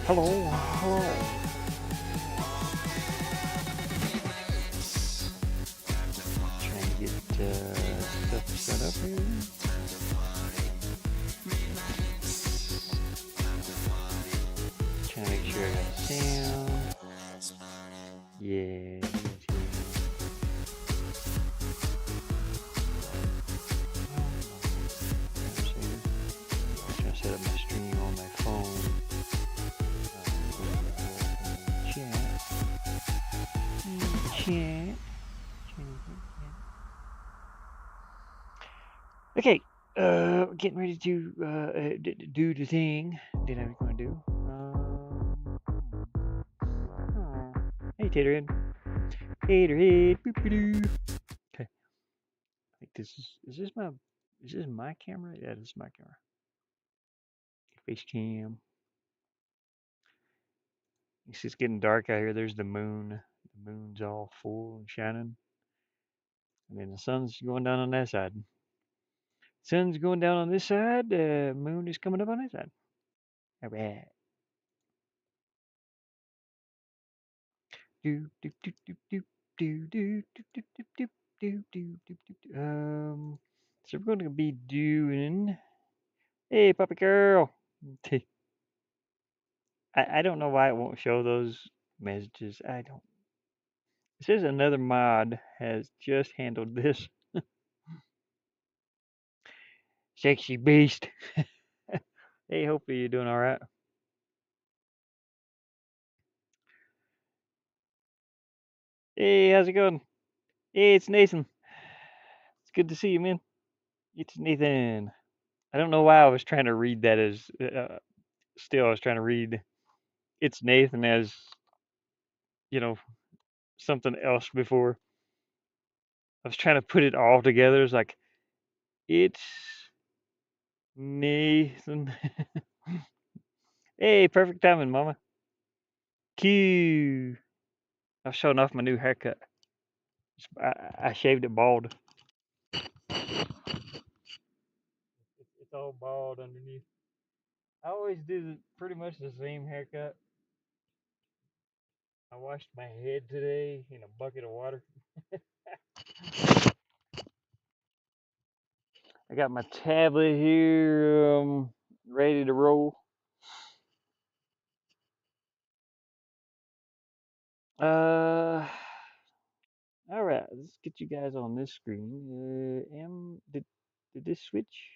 Hello, hello. Trying to get stuff set up here. Trying to make sure I got sound. Yeah, yes, trying to set up my stream on my phone. Chat. Okay, getting ready to do the thing that I was going to do. Hey, Taterhead. Taterhead. Boop-a-doo. Okay, I think is this my camera? Yeah, this is my camera. Face cam. It's just getting dark out here. There's the moon. The moon's all full and shining. And then the sun's going down on that side. Sun's going down on this side. The moon is coming up on this side. All right. Do do do do do do do do do do do do do do do. So we're going to be doing. Hey, puppy girl. I don't know why it won't show those messages. I don't. It says another mod has just handled this. Sexy beast. Hey, hopefully you're doing all right. Hey, how's it going? Hey, it's Nathan. It's good to see you, man. It's Nathan. I don't know why I was trying to read that as. Still, I was trying to read it's Nathan as you know something else before. I was trying to put it all together. It's like it's Nathan. Hey, perfect timing, Mama. Q. I'm showing off my new haircut. I shaved it bald. It's all bald underneath. I always do pretty much the same haircut. I washed my head today in a bucket of water. I got my tablet here, ready to roll. Uh, all right, let's get you guys on this screen. Did this switch?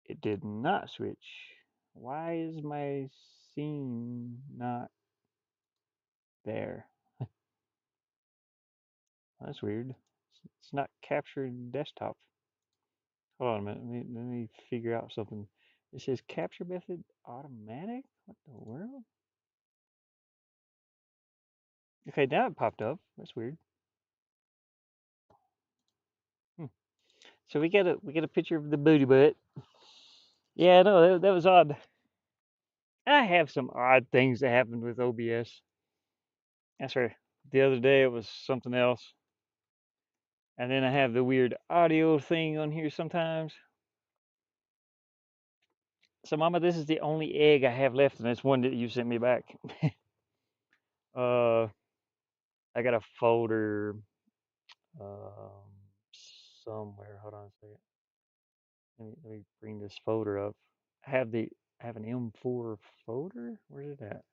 It did not switch. Why is my scene not there? That's weird. It's not captured desktop. Hold on a minute. Let me figure out something. It says capture method automatic. What the world? Okay, now it popped up. That's weird. Hmm. So we got a picture of the booty butt. Yeah, no, that was odd. I have some odd things that happened with OBS. That's right. The other day it was something else, and then I have the weird audio thing on here sometimes. So, Mama, this is the only egg I have left, and it's one that you sent me back. uh, I got a folder um, somewhere. Hold on a second. Let me bring this folder up. I have an M4 folder. Where's it at?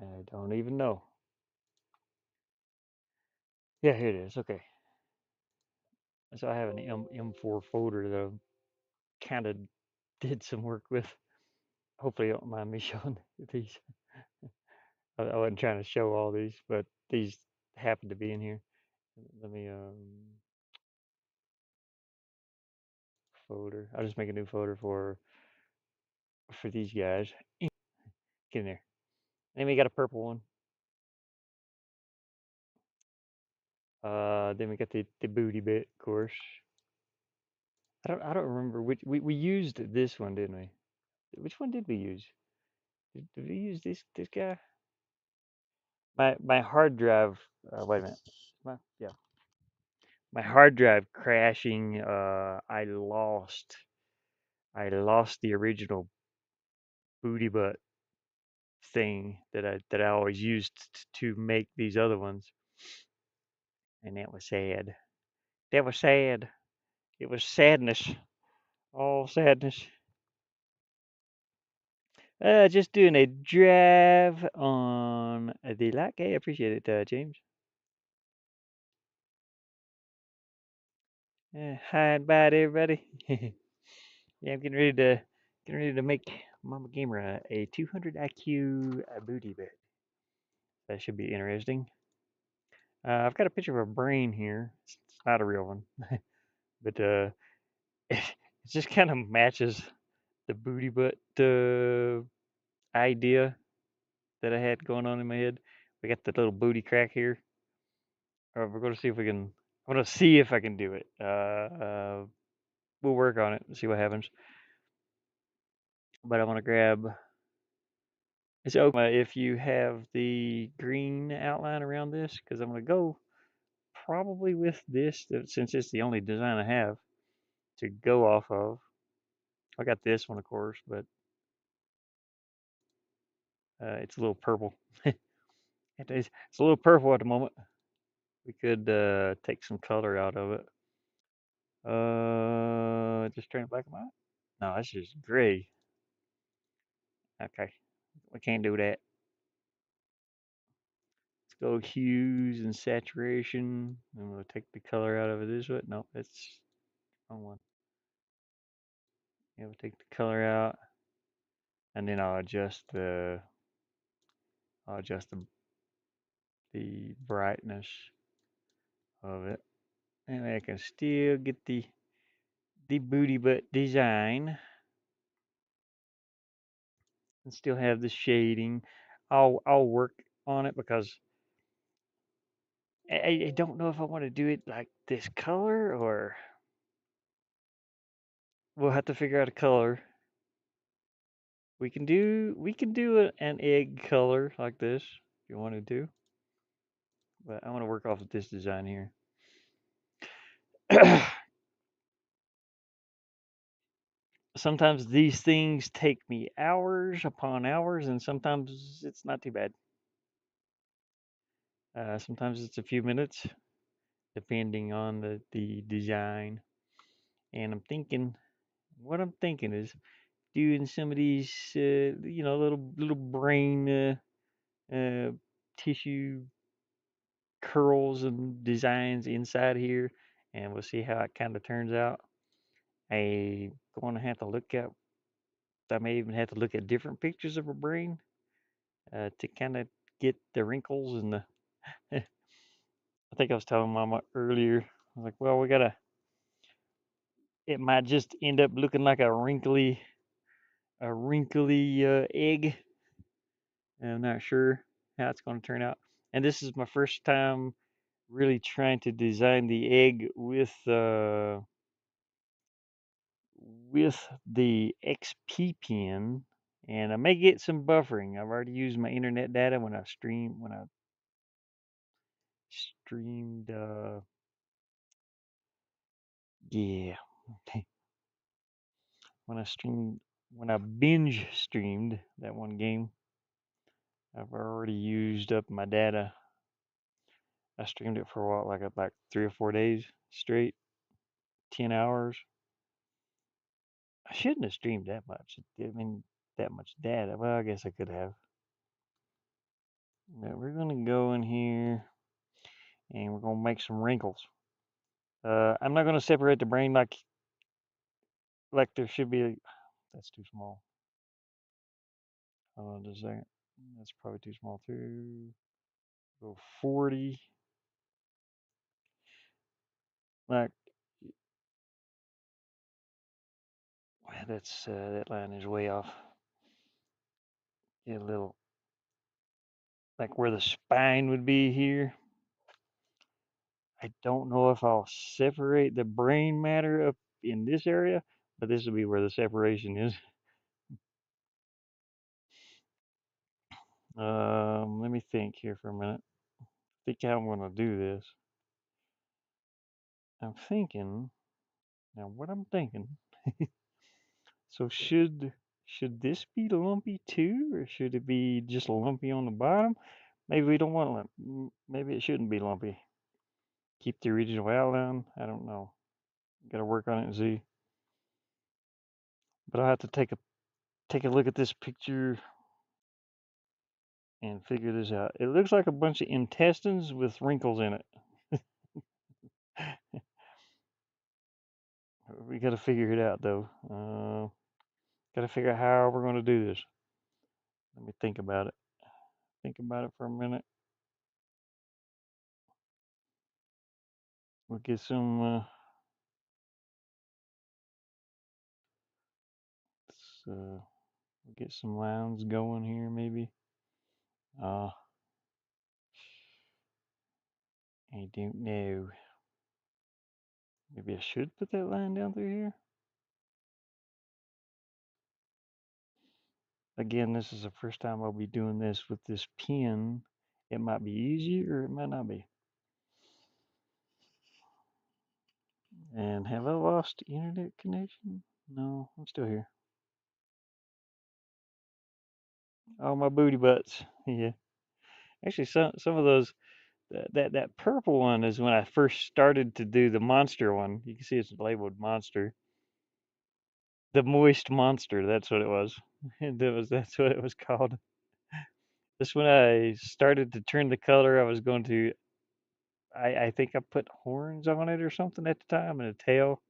I don't even know. Yeah, here it is. Okay. So I have an M4 folder that I kind of did some work with. Hopefully, you don't mind me showing these. I wasn't trying to show all these, but these happen to be in here. Let me folder. I'll just make a new folder for these guys. Get in there. Then we got a purple one. Then we got the booty bit, of course. I don't remember which we used this one, didn't we? Which one did we use? Did we use this guy? My hard drive. Wait a minute. Yeah, my hard drive crashing. I lost the original booty butt thing that I always used to make these other ones, and that was sad. That was sad. It was sadness, all sadness. Just doing a drive on the like. Hey, I appreciate it, James. Hi and bye to everybody. Yeah, I'm getting ready to make Mama Gamer a 200 IQ booty bed. That should be interesting. I've got a picture of a brain here. It's not a real one, but it just kind of matches the booty butt idea that I had going on in my head. We got the little booty crack here. We're going to see if we can. I'm going to see if I can do it. We'll work on it and see what happens. But I want to grab. It's open if you have the green outline around this, because I'm going to go probably with this since it's the only design I have to go off of. I got this one, of course, but it's a little purple. It's a little purple at the moment. We could take some color out of it. Just turn it black and white. No, that's just gray. Okay, we can't do that. Let's go hues and saturation. And we'll take the color out of it this way. No, that's wrong one. Yeah, we'll take the color out, and then I'll adjust the brightness of it, and I can still get the booty butt design and still have the shading. I'll work on it because I don't know if I want to do it like this color or we'll have to figure out a color. We can do an egg color like this if you wanted to, but I want to work off of this design here. Sometimes these things take me hours upon hours, and sometimes it's not too bad. Sometimes it's a few minutes, depending on the design. And what I'm thinking is doing some of these, little brain uh, tissue curls and designs inside here, and we'll see how it kind of turns out. I going to have to look at. I may even have to look at different pictures of a brain to kind of get the wrinkles and the. I think I was telling Mama earlier. I was like, well, we gotta. It might just end up looking like a wrinkly egg. I'm not sure how it's going to turn out. And this is my first time really trying to design the egg with the XP pen, and I may get some buffering. I've already used my internet data when I streamed. Yeah, when I binge streamed that one game. I've already used up my data. I streamed it for what, like 3 or 4 days straight, 10 hours. I shouldn't have streamed that much. I mean, that much data. Well, I guess I could have. But we're gonna go in here and we're gonna make some wrinkles. I'm not gonna separate the brain like there should be. That's too small. Hold on just a second. That's probably too small too. Go 40. Like that line is way off. Get a little like where the spine would be here. I don't know if I'll separate the brain matter up in this area, but this will be where the separation is. Let me think here for a minute. Think how I'm going to do this. I'm thinking now. What I'm thinking. So Should this be lumpy too, or should it be just lumpy on the bottom? Maybe we don't want maybe it shouldn't be lumpy. Keep the original outline. I don't know. Got to work on it and see. But I'll have to take a look at this picture and figure this out. It looks like a bunch of intestines with wrinkles in it. We got to figure it out though. Got to figure out how we're going to do this. Let me think about it. Think about it for a minute. We'll get some. We'll get some lines going here, maybe. Uh, I don't know. Maybe I should put that line down through here. Again, this is the first time I'll be doing this with this pen. It might be easy or it might not be. And have I lost internet connection? No, I'm still here. Oh, my booty butts. Yeah. Actually, some of those that purple one is when I first started to do the monster one. You can see it's labeled monster. The moist monster. That's what it was. That's what it was called. This when I started to turn the color. I was going to. I think I put horns on it or something at the time and a tail.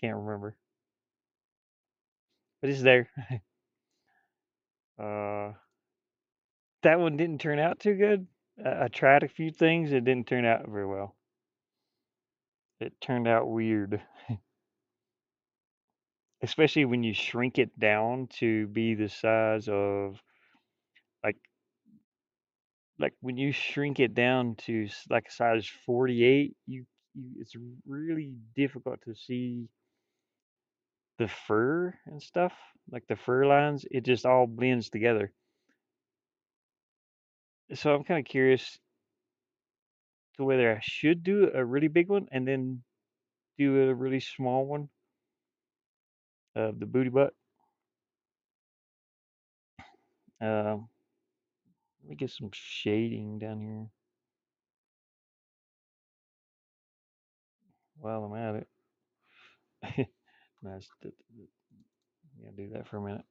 Can't remember, but it's there. Uh, that one didn't turn out too good. I tried a few things. It didn't turn out very well. It turned out weird, especially when you shrink it down to be the size of like like when you shrink it down to like a size 48. You it's really difficult to see the fur and stuff, like the fur lines. It just all blends together. So I'm kind of curious to whether I should do a really big one and then do a really small one of the booty butt. Um, Let me get some shading down here while I'm at it. Nice. Yeah, do that for a minute.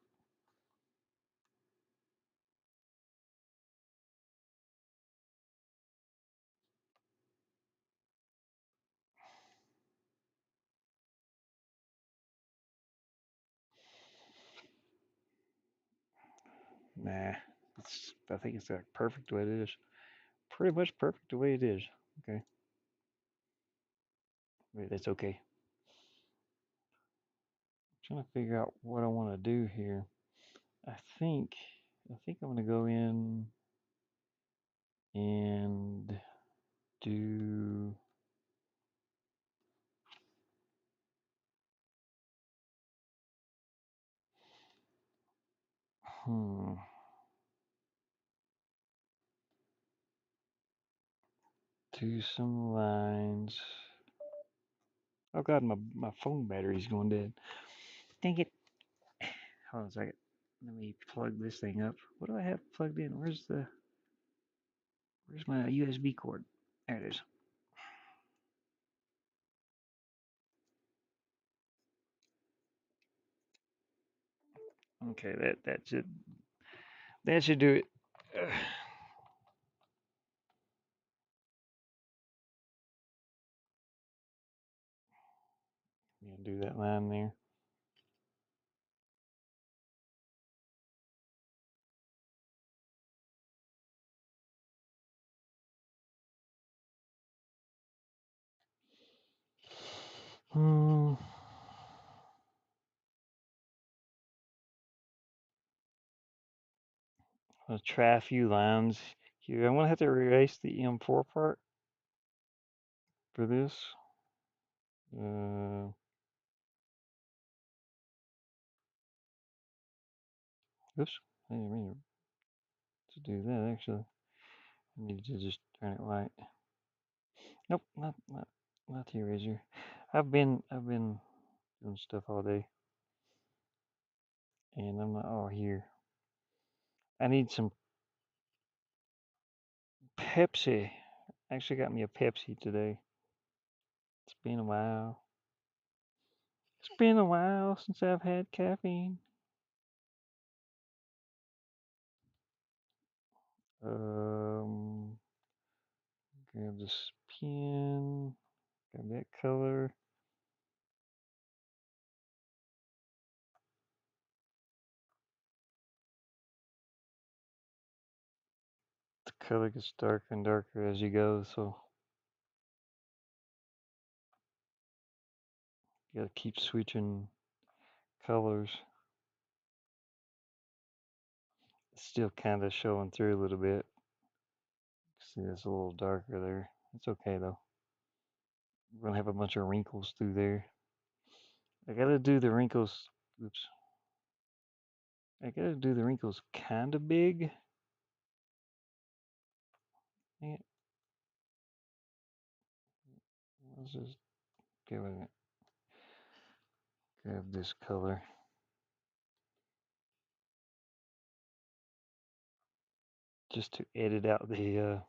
Nah, I think it's like perfect the way it is. Pretty much perfect the way it is. Okay. Wait, that's okay. I'm trying to figure out what I want to do here. I think I think I'm gonna go in and do hmm do some lines. Oh god, my phone battery's going dead. Dang it. Hold on a second. Let me plug this thing up. What do I have plugged in? Where's my USB cord? There it is. Okay, that should do it. Yeah, do that line there. Hmm. I'll try a few lines here. I'm gonna have to erase the M4 part for this. Uh, oops. I didn't mean to do that actually. I need to just turn it white. Nope, not the eraser. I've been doing stuff all day. And I'm not, oh, here. I need some Pepsi. Actually got me a Pepsi today. It's been a while. It's been a while since I've had caffeine. Um, grab this pen. Grab that color. The color gets darker and darker as you go, so you gotta keep switching colors. It's still kind of showing through a little bit. See, it's a little darker there. It's okay though. We're gonna have a bunch of wrinkles through there. I gotta do the wrinkles. Oops. I gotta do the wrinkles kind of big. Yeah, let's just give it. Grab this color just to edit out the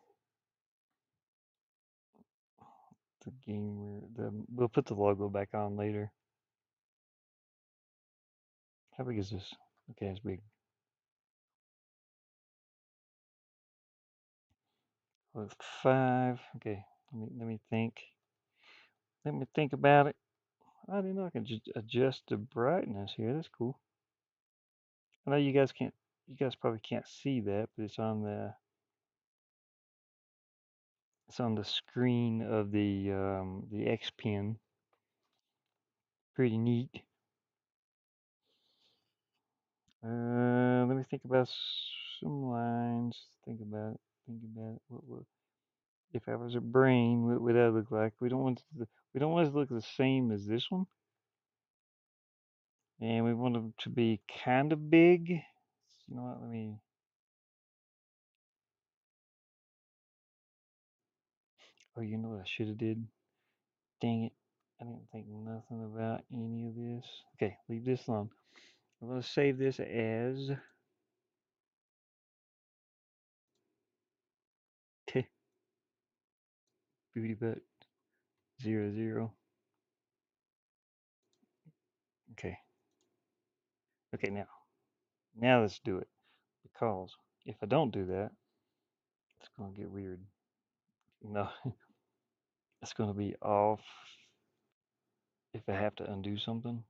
game where we'll put the logo back on later. How big is this? Okay, it's big. With 5. Okay, let me think. Let me think about it. I didn't know I could just adjust the brightness here. That's cool. I know you guys can't. You guys probably can't see that, but it's on the screen of the X Pen. Pretty neat. Let me think about some lines. Think about it. Think about it. If I was a brain, what would that look like? We don't want it to look the same as this one, and we want them to be kind of big. You know what? Let me. Oh, you know what I should have did? Dang it! I didn't think nothing about any of this. Okay, leave this alone. I'm gonna save this as booty butt 00. Okay. Okay, now let's do it. Because if I don't do that, it's gonna get weird. No, it's gonna be off if I have to undo something.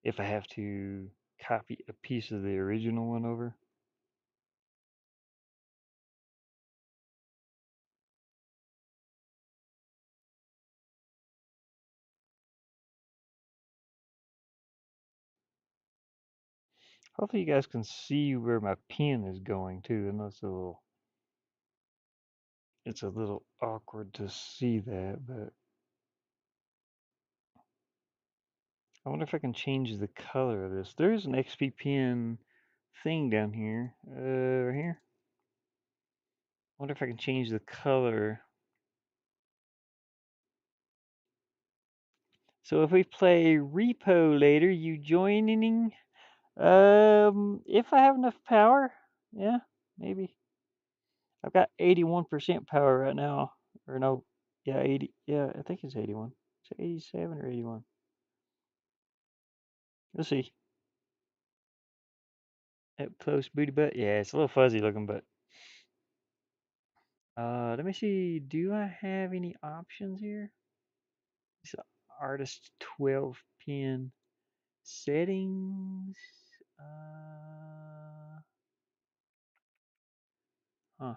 If I have to copy a piece of the original one over. Hopefully you guys can see where my pen is going too. I know it's a little awkward to see that, but I wonder if I can change the color of this. There is an XP pen thing down here. Right here. I wonder if I can change the color. So if we play repo later, you joining? If I have enough power, yeah, maybe. I've got 81% power right now. Or no, yeah, 80. Yeah, I think it's 81. Is it 87 or 81? We'll see. Up close booty butt. Yeah, it's a little fuzzy looking, but let me see. Do I have any options here? It's artist 12 pin settings. Uh, huh.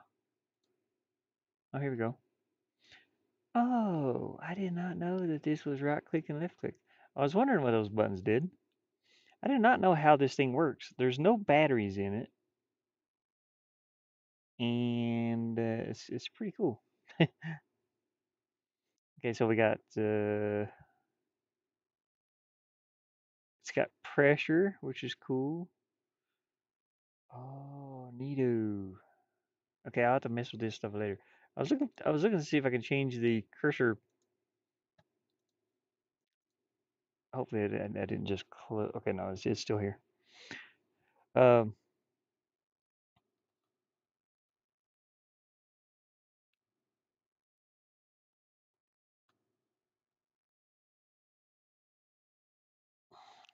Oh, here we go. Oh, I did not know that this was right click and left click. I was wondering what those buttons did. I did not know how this thing works. There's no batteries in it, and it's pretty cool. Okay, so we got it's got pressure, which is cool. Oh, neato. Okay, I'll have to mess with this stuff later. I was looking to see if I can change the cursor. Hopefully, I didn't just close. Okay, no, it's still here. Um,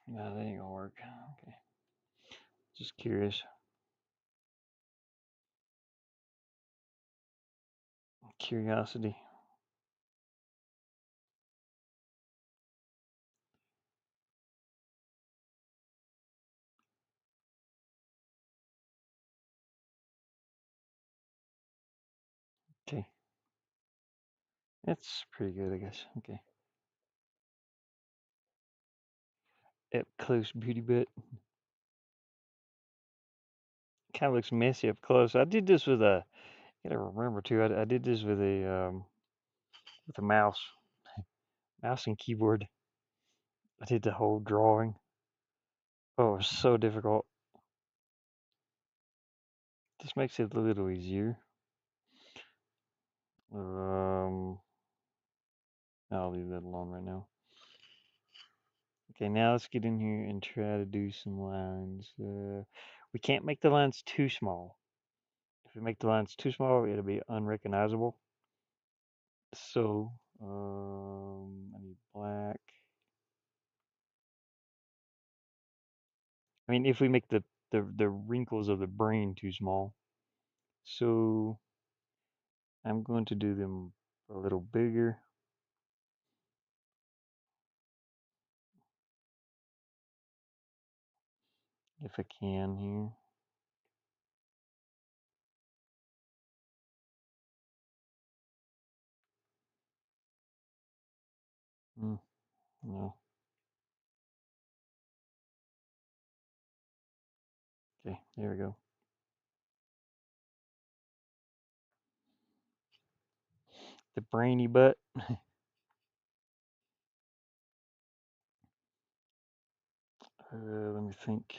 no, that ain't gonna work. Okay, just curious. Curiosity. Okay, that's pretty good, I guess. Okay, up close beauty bit. Kind of looks messy up close. I did this with a. You gotta remember too. I did this with a mouse and keyboard. I did the whole drawing. Oh, it was so difficult. This makes it a little easier. Um, I'll leave that alone right now. Okay, now let's get in here and try to do some lines. We can't make the lines too small. If we make the lines too small, it'll be unrecognizable. So, I need black. I mean, if we make the wrinkles of the brain too small, so I'm going to do them a little bigger if I can here. No. Okay, there we go. The brainy butt. Let me think.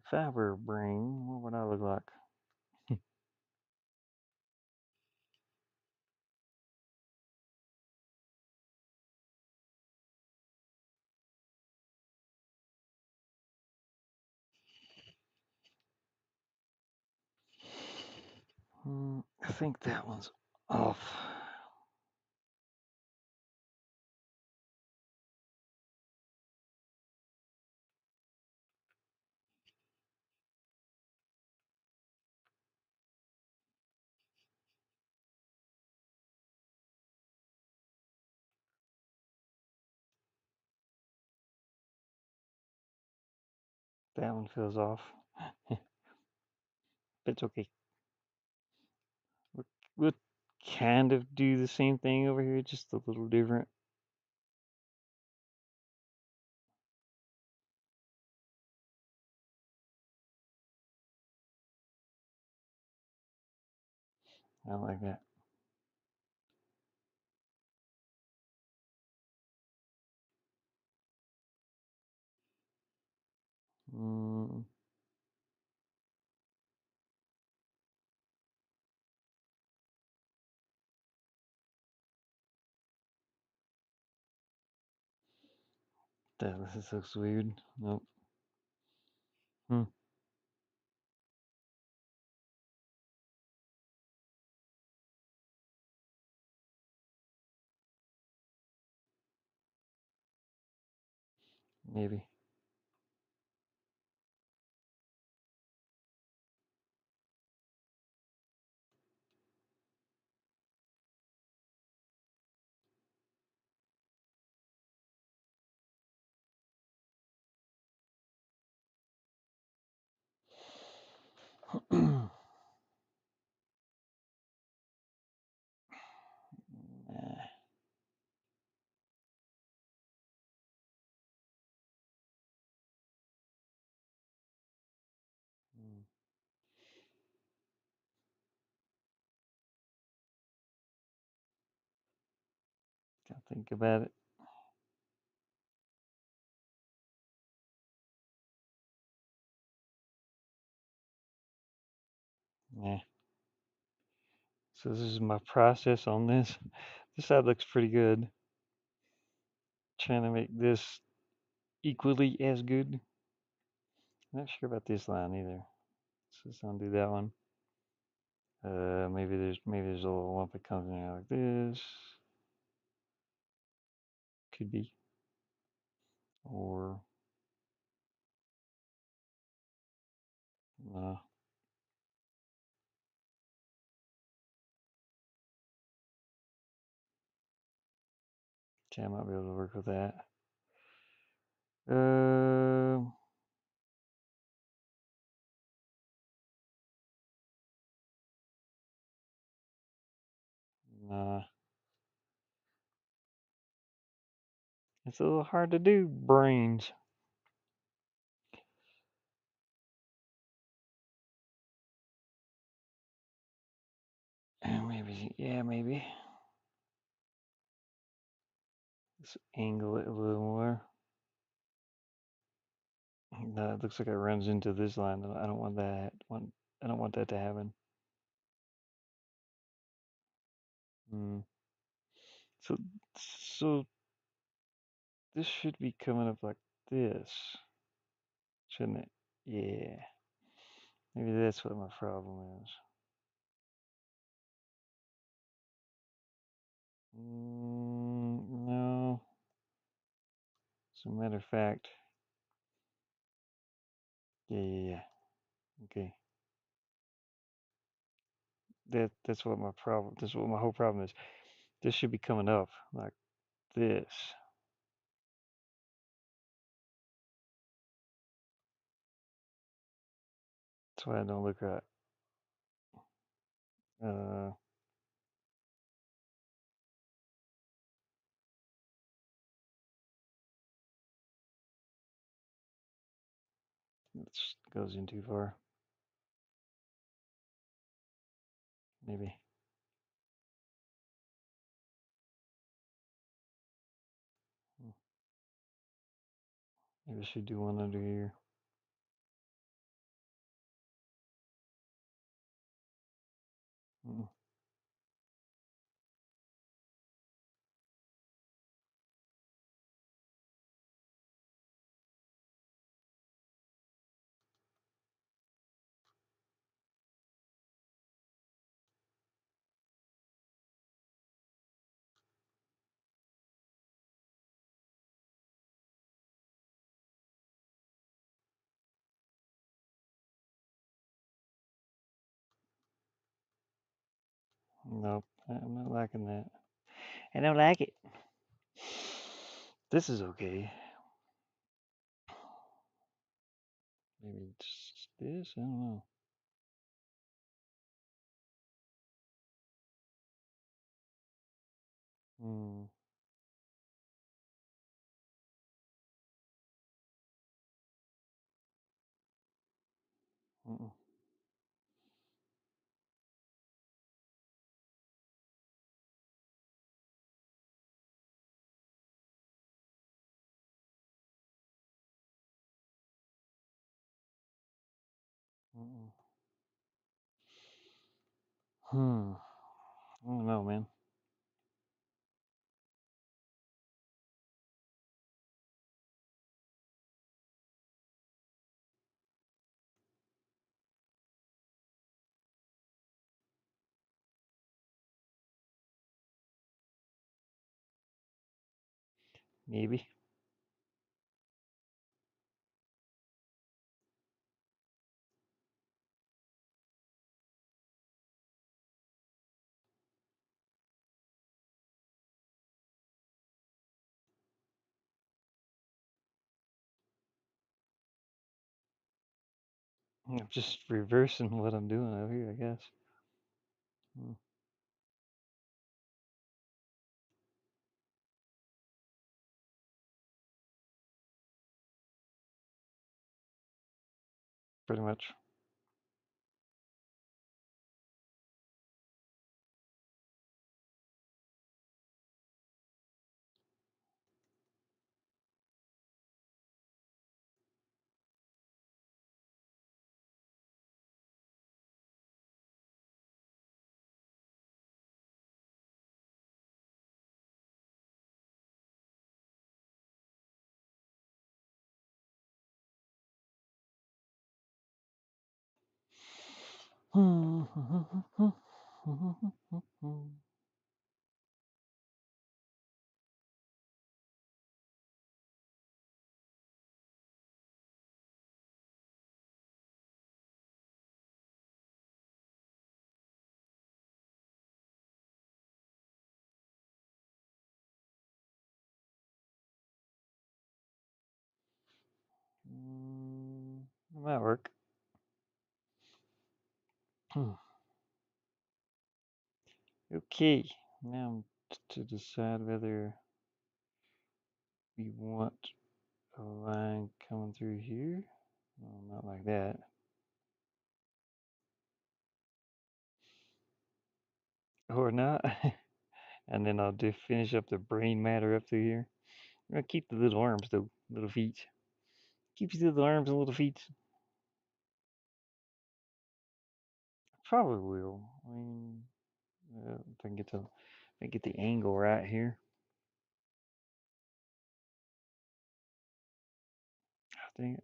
If I were a brain, what would I look like? I think that one's off. That one feels off. It's okay. We'll kind of do the same thing over here, just a little different. I like that. Mm, this looks weird. Nope. Hmm. Maybe. Nah. Hmm. Gotta think about it. Yeah. So this is my process on this. This side looks pretty good. Trying to make this equally as good. Not sure about this line either. So let's undo that one. Maybe there's a little lump that comes in there like this. Could be. Or no. Okay, I might be able to work with that. Uh, nah. It's a little hard to do, brains. Maybe, yeah, maybe. Let's angle it a little more. No, it looks like it runs into this line. I don't want that. I don't want that to happen. Hmm. So, so this should be coming up like this, shouldn't it? Yeah. Maybe that's what my problem is. No. As a matter of fact, yeah. Okay. That's what my problem. That's what my whole problem is. This should be coming up like this. That's why I don't look right. Uh, it goes in too far. Maybe. Hmm. Maybe I should do one under here. Mm-mm. Nope, I'm not liking that. I don't like it. This is okay. Maybe just this. I don't know. Hmm. Mm-mm. Mm-mm. Hmm. I don't know, man. Maybe. I'm just reversing what I'm doing over here, I guess. Hmm. Pretty much. That might work. Okay, now to decide whether we want a line coming through here. No, not like that. Or not. And then I'll just finish up the brain matter up through here. I'm gonna keep the little arms though, little feet. Keep your little arms and little feet. Probably will. I mean, if I can get the angle right here. I think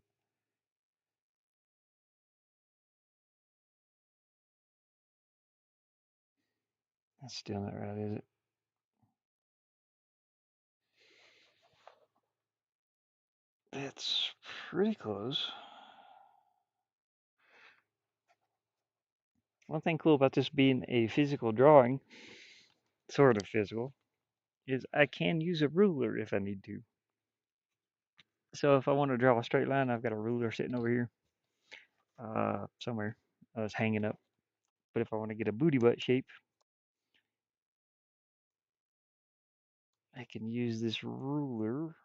that's still not right, is it? That's pretty close. One thing cool about this being a physical drawing, sort of physical, is I can use a ruler if I need to. So if I want to draw a straight line, I've got a ruler sitting over here, somewhere. It's hanging up. But if I want to get a booty butt shape, I can use this ruler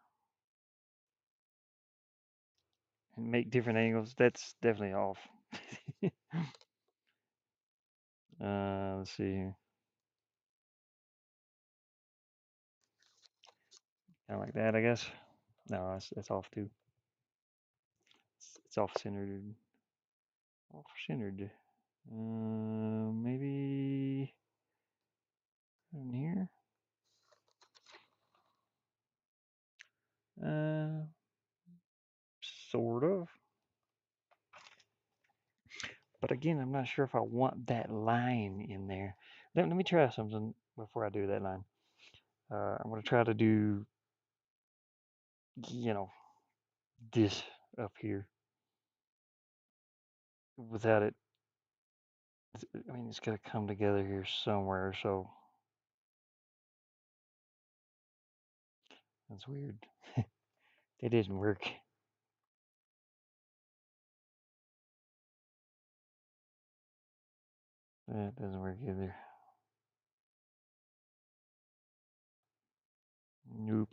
and make different angles. That's definitely off. Let's see here. Kind of like that, I guess. No, that's off too. It's off centered. Off centered. Maybe in here. Uh, sort of. But again, I'm not sure if I want that line in there. Let me try something before I do that line. I'm going to try to do, you know, this up here without it. I mean, it's got to come together here somewhere, so that's weird. It didn't work. That doesn't work either. Nope.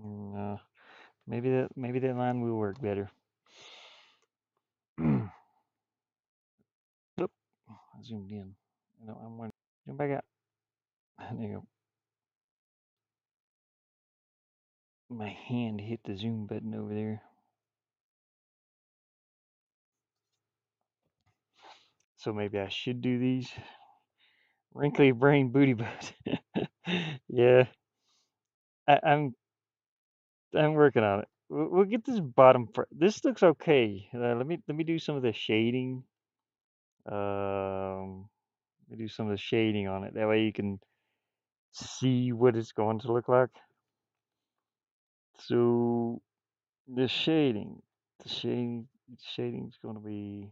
No. Maybe that line will work better. Nope. I zoomed in. No, I'm going to zoom back out. There you go. My hand hit the zoom button over there. So maybe I should do these. Wrinkly brain booty butt. Yeah, I'm working on it. We'll get this bottom. This looks okay. Let me do some of the shading. Let me do some of the shading on it. That way you can see what it's going to look like. So the shading, shading's going to be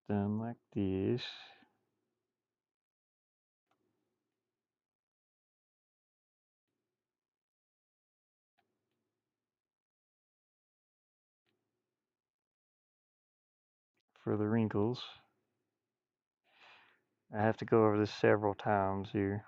done like this. For the wrinkles. I have to go over this several times here.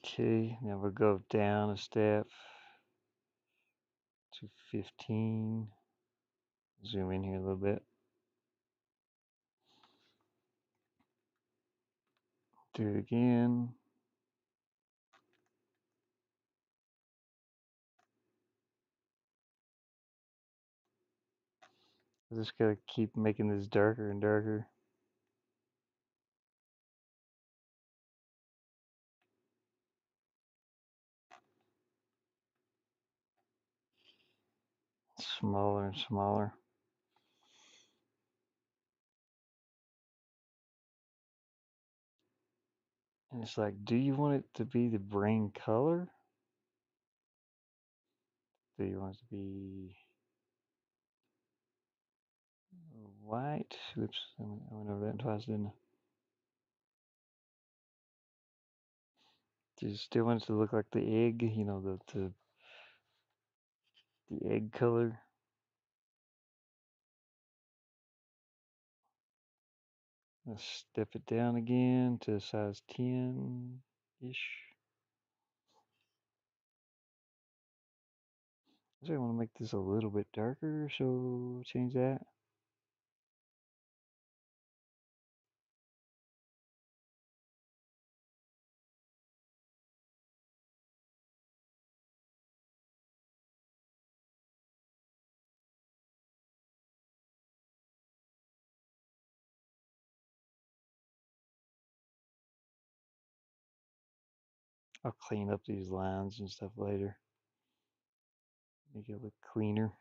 Okay, now we'll go down a step to 15. Zoom in here a little bit. Do it again. I just gotta keep making this darker and darker. Smaller and smaller. And it's like, do you want it to be the brain color? Do you want it to be white? Oops, I went over that twice, didn't I? Do you still want it to look like the egg? You know, the egg color? Let's step it down again to size 10-ish. I want to make this a little bit darker, so change that. I'll clean up these lines and stuff later. Make it look cleaner.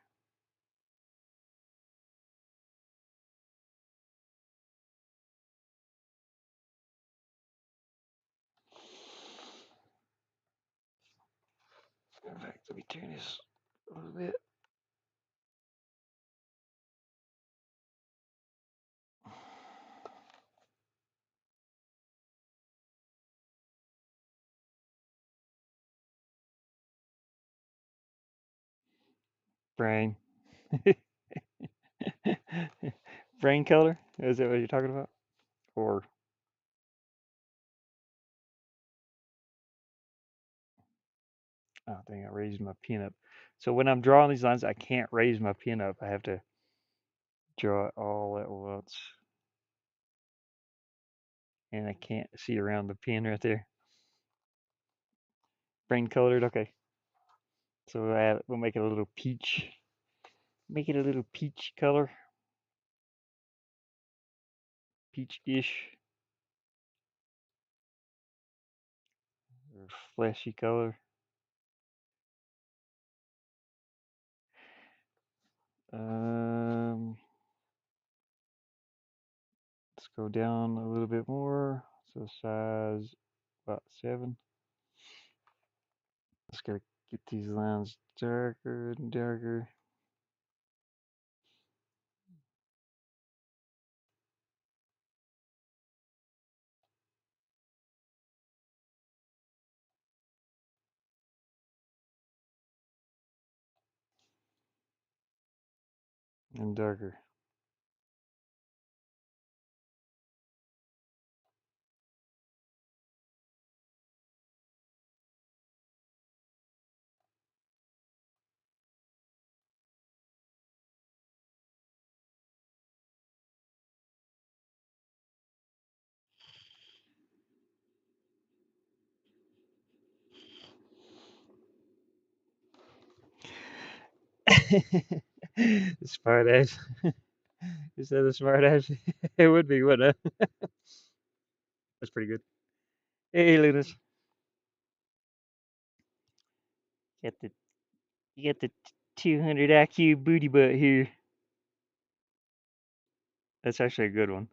In fact, let me turn this a little bit. Brain. Brain color? Is that what you're talking about? Or oh dang, I raised my pen up. So when I'm drawing these lines, I can't raise my pen up. I have to draw it all at once. And I can't see around the pen right there. Brain colored, okay. So we'll make it a little peach. Make it a little peach color. Peach-ish. Or fleshy color. Um, let's go down a little bit more. So size about 7. Just gotta get these lines darker and darker. And darker. Smart ass. Is that a smart ass? It would be, wouldn't it? That's pretty good. Hey, Lunas. Got the you got the 200 IQ booty butt here. That's actually a good one.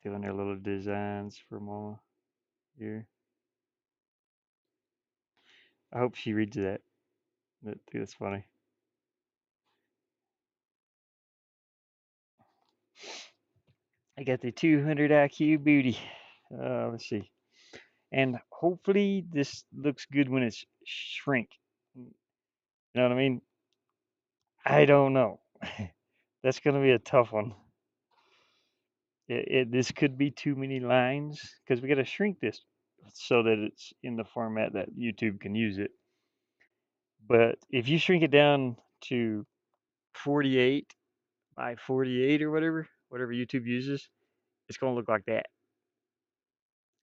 Doing their little designs for Mama here. I hope she reads that. That's funny. I got the 200 IQ booty. Let's see. And hopefully this looks good when it's shrink. You know what I mean? I don't know. That's gonna be a tough one. This could be too many lines because we got to shrink this so that it's in the format that YouTube can use it. But if you shrink it down to 48 by 48 or whatever YouTube uses, it's going to look like that.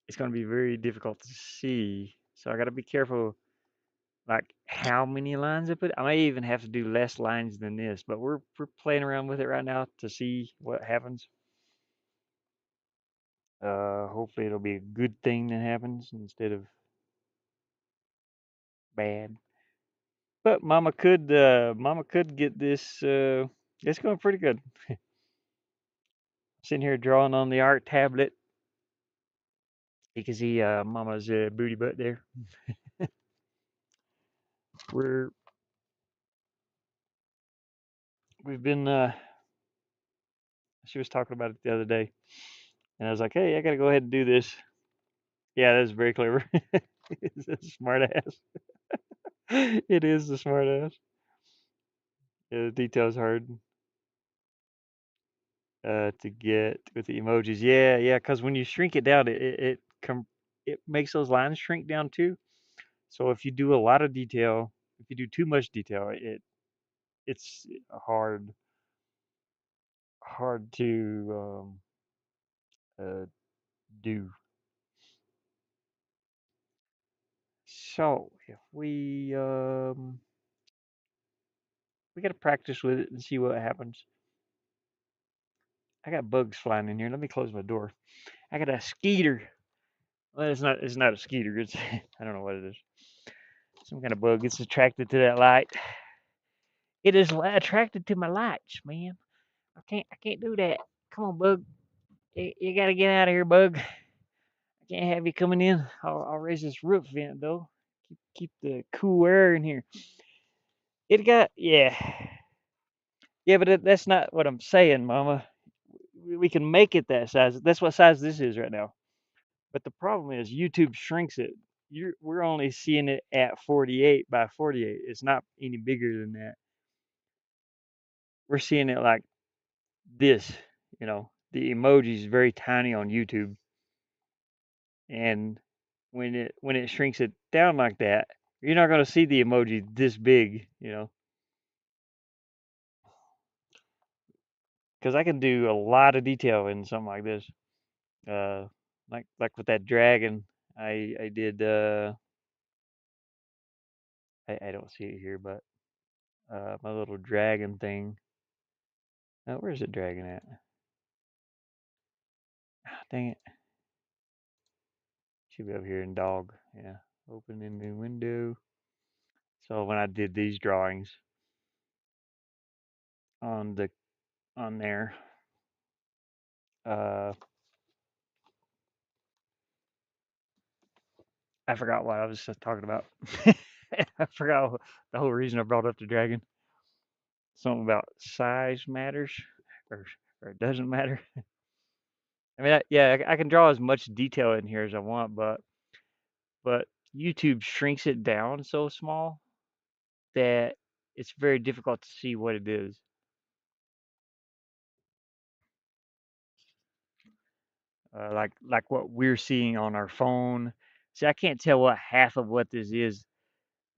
It's going to be very difficult to see. So I got to be careful, like how many lines I put. I may even have to do less lines than this, but we're playing around with it right now to see what happens. Hopefully it'll be a good thing that happens instead of bad. But Mama could get this. It's going pretty good. Sitting here drawing on the art tablet. You can see Mama's booty butt there. We're we've been. She was talking about it the other day, and I was like, "Hey, I gotta go ahead and do this." Yeah, that is very clever. It's a smart ass. It is the smart ass. Yeah, the details hard to get with the emojis. Yeah, yeah, because when you shrink it down, it makes those lines shrink down too. So if you do a lot of detail, if you do too much detail, it's hard to uh, do. So if we got to practice with it and see what happens. I got bugs flying in here. Let me close my door. I got a skeeter. Well, it's not a skeeter. It's I don't know what it is. Some kind of bug. It's attracted to that light. It is attracted to my lights, man. I can't do that. Come on, bug. You gotta get out of here, bug. I can't have you coming in. I'll raise this roof vent though. Keep the cool air in here. It got yeah. Yeah, but that's not what I'm saying, Mama. We can make it that size. That's what size this is right now. But the problem is YouTube shrinks it. We're only seeing it at 48 by 48. It's not any bigger than that. We're seeing it like this. The emoji is very tiny on YouTube, and when it shrinks it down like that, you're not going to see the emoji this big. Because I can do a lot of detail in something like this. Uh, like with that dragon, I did. I don't see it here, but my little dragon thing. Where's the dragon at? Ah, dang it. Should be up here in dog. Yeah. Open in the window. So when I did these drawings on the on there, uh, I forgot what I was just talking about. I forgot the whole reason I brought up the dragon. Something about size matters, or or it doesn't matter. I mean, yeah, I can draw as much detail in here as I want, but YouTube shrinks it down so small that it's very difficult to see what it is. Like what we're seeing on our phone. See, I can't tell what half of what this is.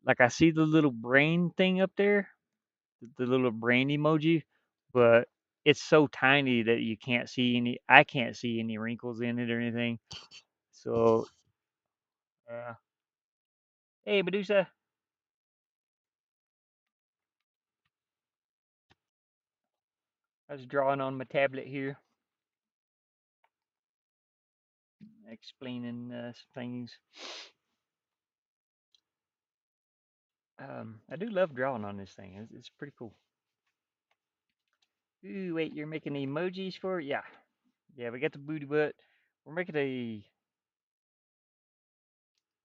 Like I see the little brain thing up there, the little brain emoji, but it's so tiny that you can't see any. I can't see any wrinkles in it or anything. So, uh, hey, Medusa, I was drawing on my tablet here, explaining some things. I do love drawing on this thing. It's pretty cool. Ooh, wait, you're making emojis for it? Yeah, yeah. We got the booty butt. We're making a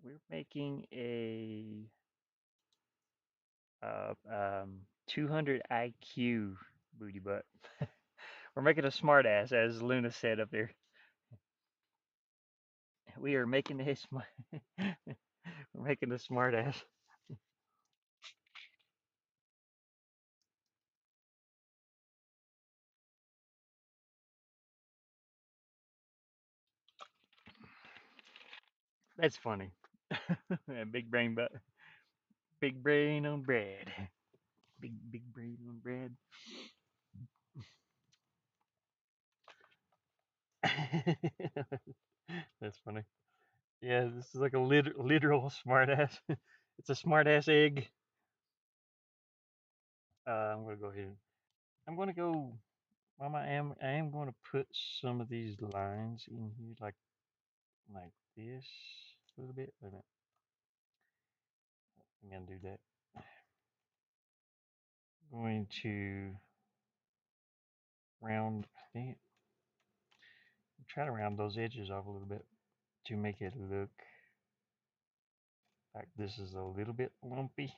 we're making a 200 IQ booty butt. We're making a smart ass, as Luna said up there. We are making a smart. We're making a smart ass. That's funny. Big brain, but big brain on bread. Big brain on bread. That's funny. Yeah, this is like a literal smart ass. It's a smart ass egg. I'm gonna go ahead. I'm gonna go. Mama, I am going to put some of these lines in here, like this a little bit. Wait a minute. I'm gonna do that. Going to round. I try to round those edges off a little bit to make it look like this is a little bit lumpy.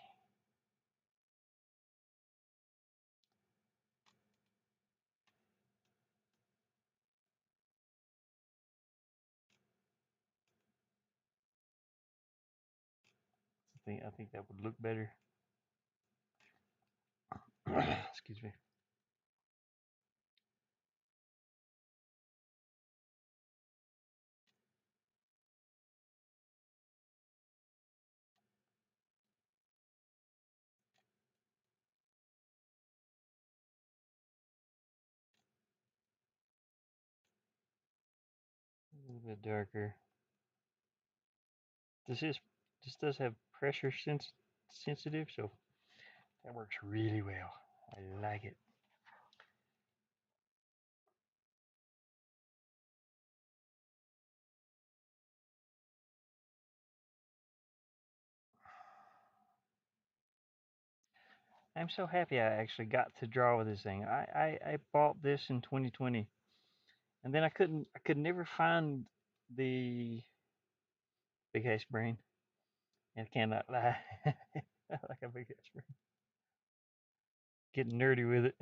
I think that would look better. Excuse me. A little bit darker. This is this does have pressure sensitive, so that works really well. I like it. I'm so happy I actually got to draw with this thing. I bought this in 2020, and then I could never find the big ass brain. I cannot lie. I like a big ass brain. Getting nerdy with it.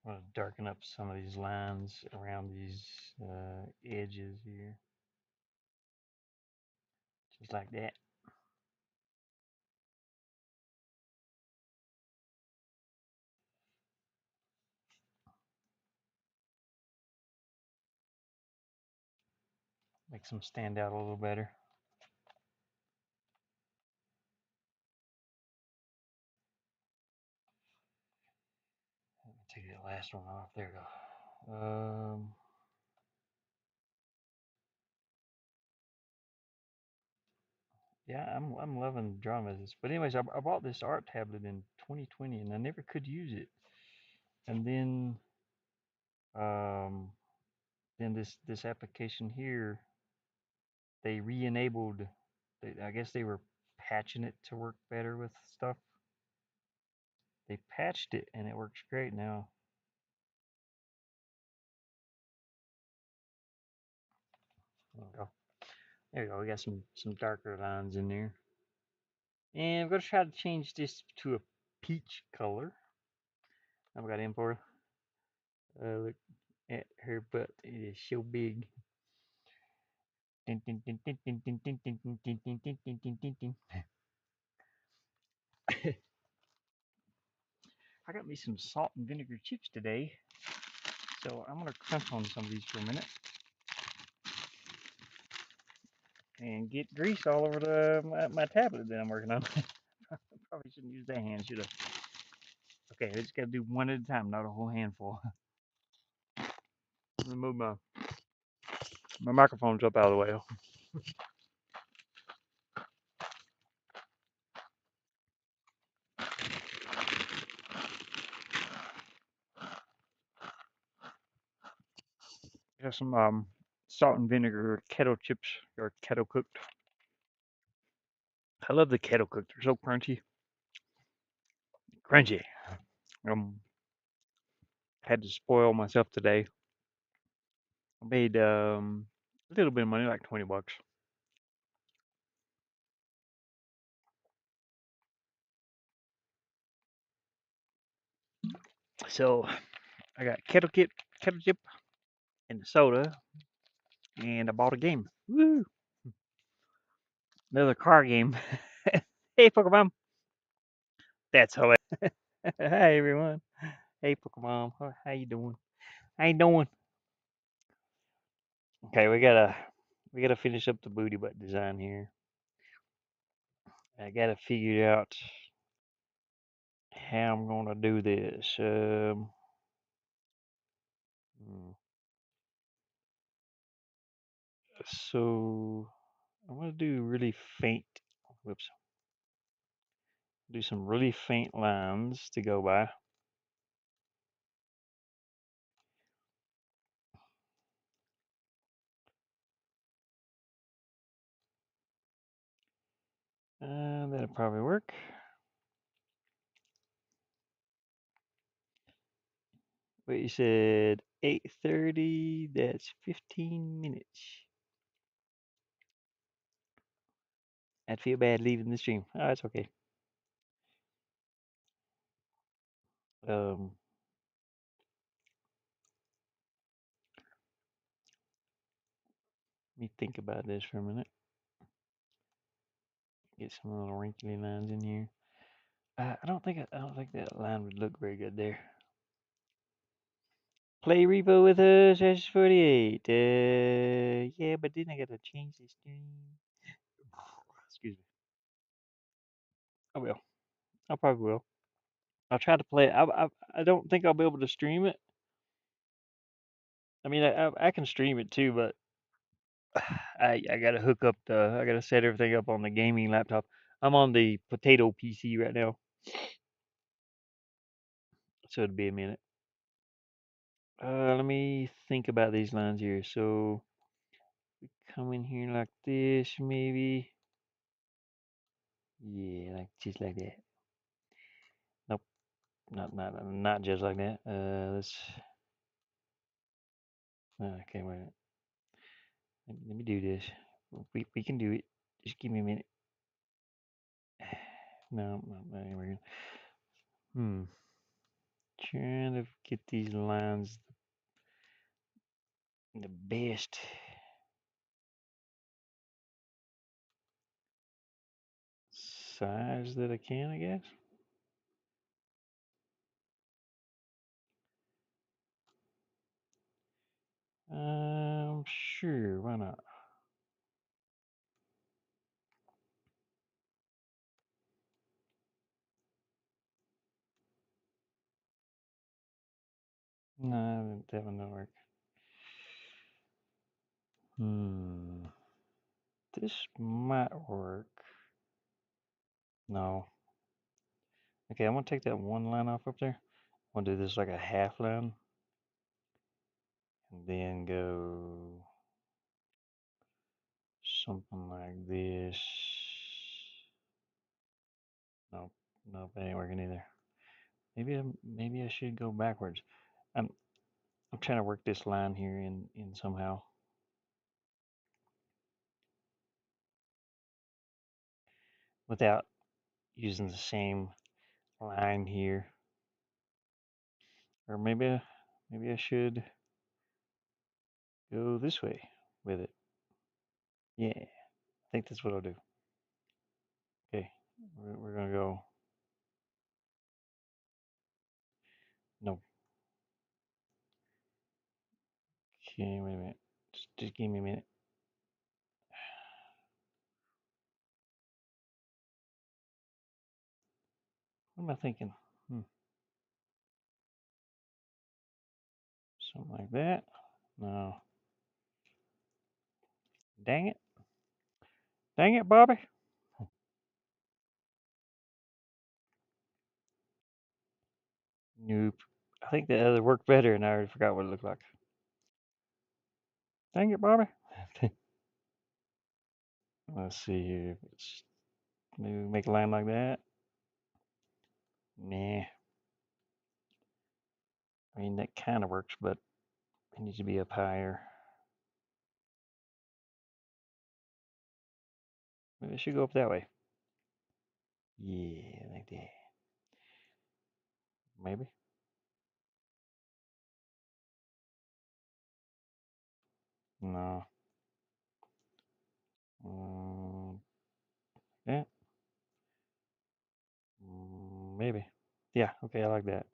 I'm gonna darken up some of these lines around these edges here, just like that. Makes them stand out a little better. Let me take that last one off. There we go. Yeah, I'm loving drawing with this. But anyways, I bought this art tablet in 2020, and I never could use it. And um, then this application here, they re-enabled. I guess they were patching it to work better with stuff. They patched it, and it works great now. There we go. There we go. We got some darker lines in there, and I'm gonna try to change this to a peach color. I've got in for. Look at her butt. It is so big. Ding, ding, ding, ding, ding, ding, ding, ding, ding, ding, ding, ding, ding, ding, ding, ding. I got me some salt and vinegar chips today, so I'm gonna crunch on some of these for a minute and get grease all over my tablet that I'm working on. Probably shouldn't use that hand, should I? Okay, I just gotta do one at a time, not a whole handful. Let me move my microphone's up out of the way. Got some salt and vinegar kettle chips or kettle cooked. I love the kettle cooked. They're so crunchy, crunchy. Um, had to spoil myself today. I made a little bit of money, like $20. So I got kettle chip, and the soda, and I bought a game. Woo! Another car game. Hey, Pokemon. That's hilarious. Hi, everyone. Hey, Pokemon. How you doing? How you doing? Okay, we gotta finish up the booty butt design here. I gotta figure out how I'm gonna do this. Hmm, so I'm gonna do really faint. Whoops. Do some really faint lines to go by. That'll probably work. Wait, you said 8:30. That's 15 minutes. I'd feel bad leaving the stream. Oh, it's okay. Um, Let me think about this for a minute. Get some little wrinkly lines in here. I don't think that line would look very good there. Play repo with us, S48. Yeah, but then I gotta change the stream. Excuse me. I will. I probably will. I'll try to play it. I don't think I'll be able to stream it. I mean, I can stream it too, but I gotta hook up I gotta set everything up on the gaming laptop. I'm on the potato PC right now, so it'll be a minute. Let me think about these lines here. So we come in here like this, maybe. Yeah, like just like that. Nope, not just like that. Let's. Okay, wait. Let me do this. We can do it. Just give me a minute. No, no, no, we're gonna. Hmm. Trying to get these lines the best size that I can, I guess. Sure, why not? No, that one don't work. Hmm, this might work. No. Okay, I'm gonna take that one line off up there. I'm gonna do this like a half line, and then go something like this. Nope, nope, that ain't working either. Maybe I should go backwards. I'm I'm trying to work this line here in somehow without using the same line here. Or maybe I should go this way with it. Yeah, I think that's what I'll do. Okay, we're gonna go. No. Okay, wait a minute. Just give me a minute. What am I thinking? Hmm, something like that. No. Dang it. Dang it, Bobby. Nope. I think the other worked better, and I already forgot what it looked like. Dang it, Bobby. Let's see here. Maybe make a line like that. Nah. I mean, that kind of works, but it needs to be up higher. Maybe I should go up that way. Yeah, like that. Maybe. No. maybe. Yeah, okay, I like that.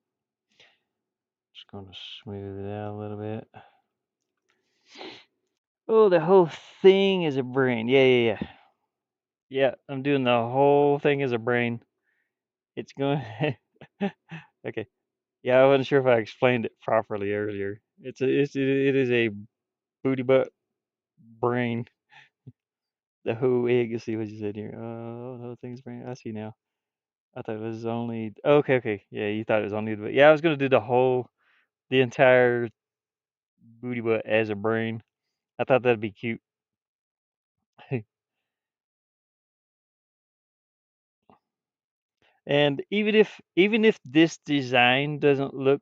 Just gonna smooth it out a little bit. Oh, the whole thing is a brain. Yeah, yeah, yeah. Yeah, I'm doing the whole thing as a brain. It's going. Okay. Yeah, I wasn't sure if I explained it properly earlier. It is a booty butt brain. The whole egg. Let's see what you said here. Oh, the whole thing's brain. I see now. I thought it was only. Okay, okay. Yeah, you thought it was only. But yeah, I was gonna do the entire booty butt as a brain. I thought that'd be cute. And even if this design doesn't look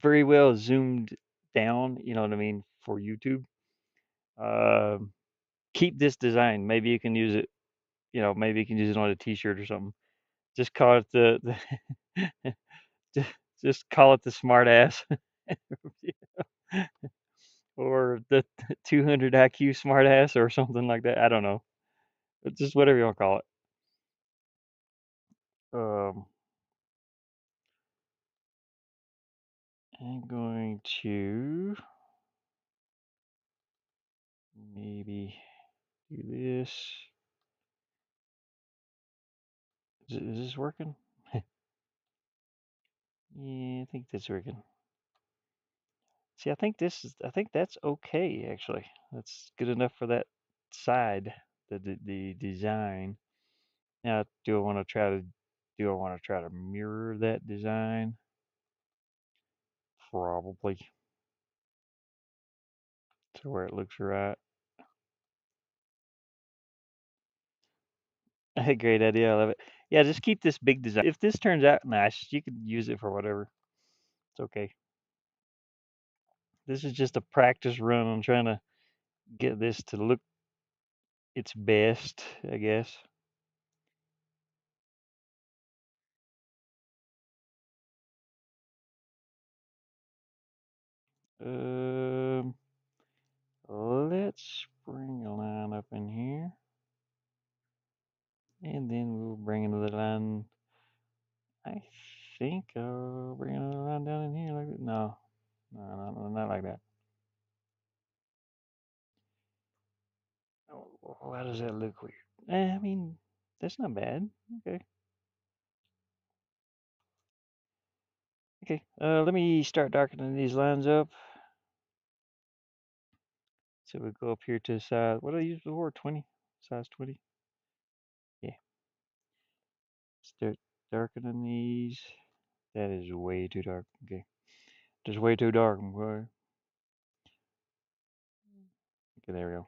very well zoomed down, you know what I mean, for YouTube, um, keep this design. Maybe you can use it. Maybe you can use it on a T-shirt or something. Just call it the just, just call it the smart ass, or the 200 IQ smart ass, or something like that. I don't know. Just whatever you want to call it. Um, I'm going to maybe do this. Is this working? Yeah, I think that's working. See, I think that's okay actually. That's good enough for that side, the design. Now, do I want to try to mirror that design? Probably to where it looks right. Great idea. I love it. Yeah, just keep this big design. If this turns out nice, you can use it for whatever. It's okay. This is just a practice run on trying to get this to look its best, I guess. Um, let's bring a line up in here, and then we'll bring another line. I think I'll bring another line down in here like that. No, no, not like that. Oh, why does that look weird? I mean, that's not bad. Okay. Okay. Let me start darkening these lines up. So we go up here to size. What did I use before? 20. Size 20. Yeah. Start darkening these. That is way too dark. Okay. Just way too dark. Okay. Okay, there we go.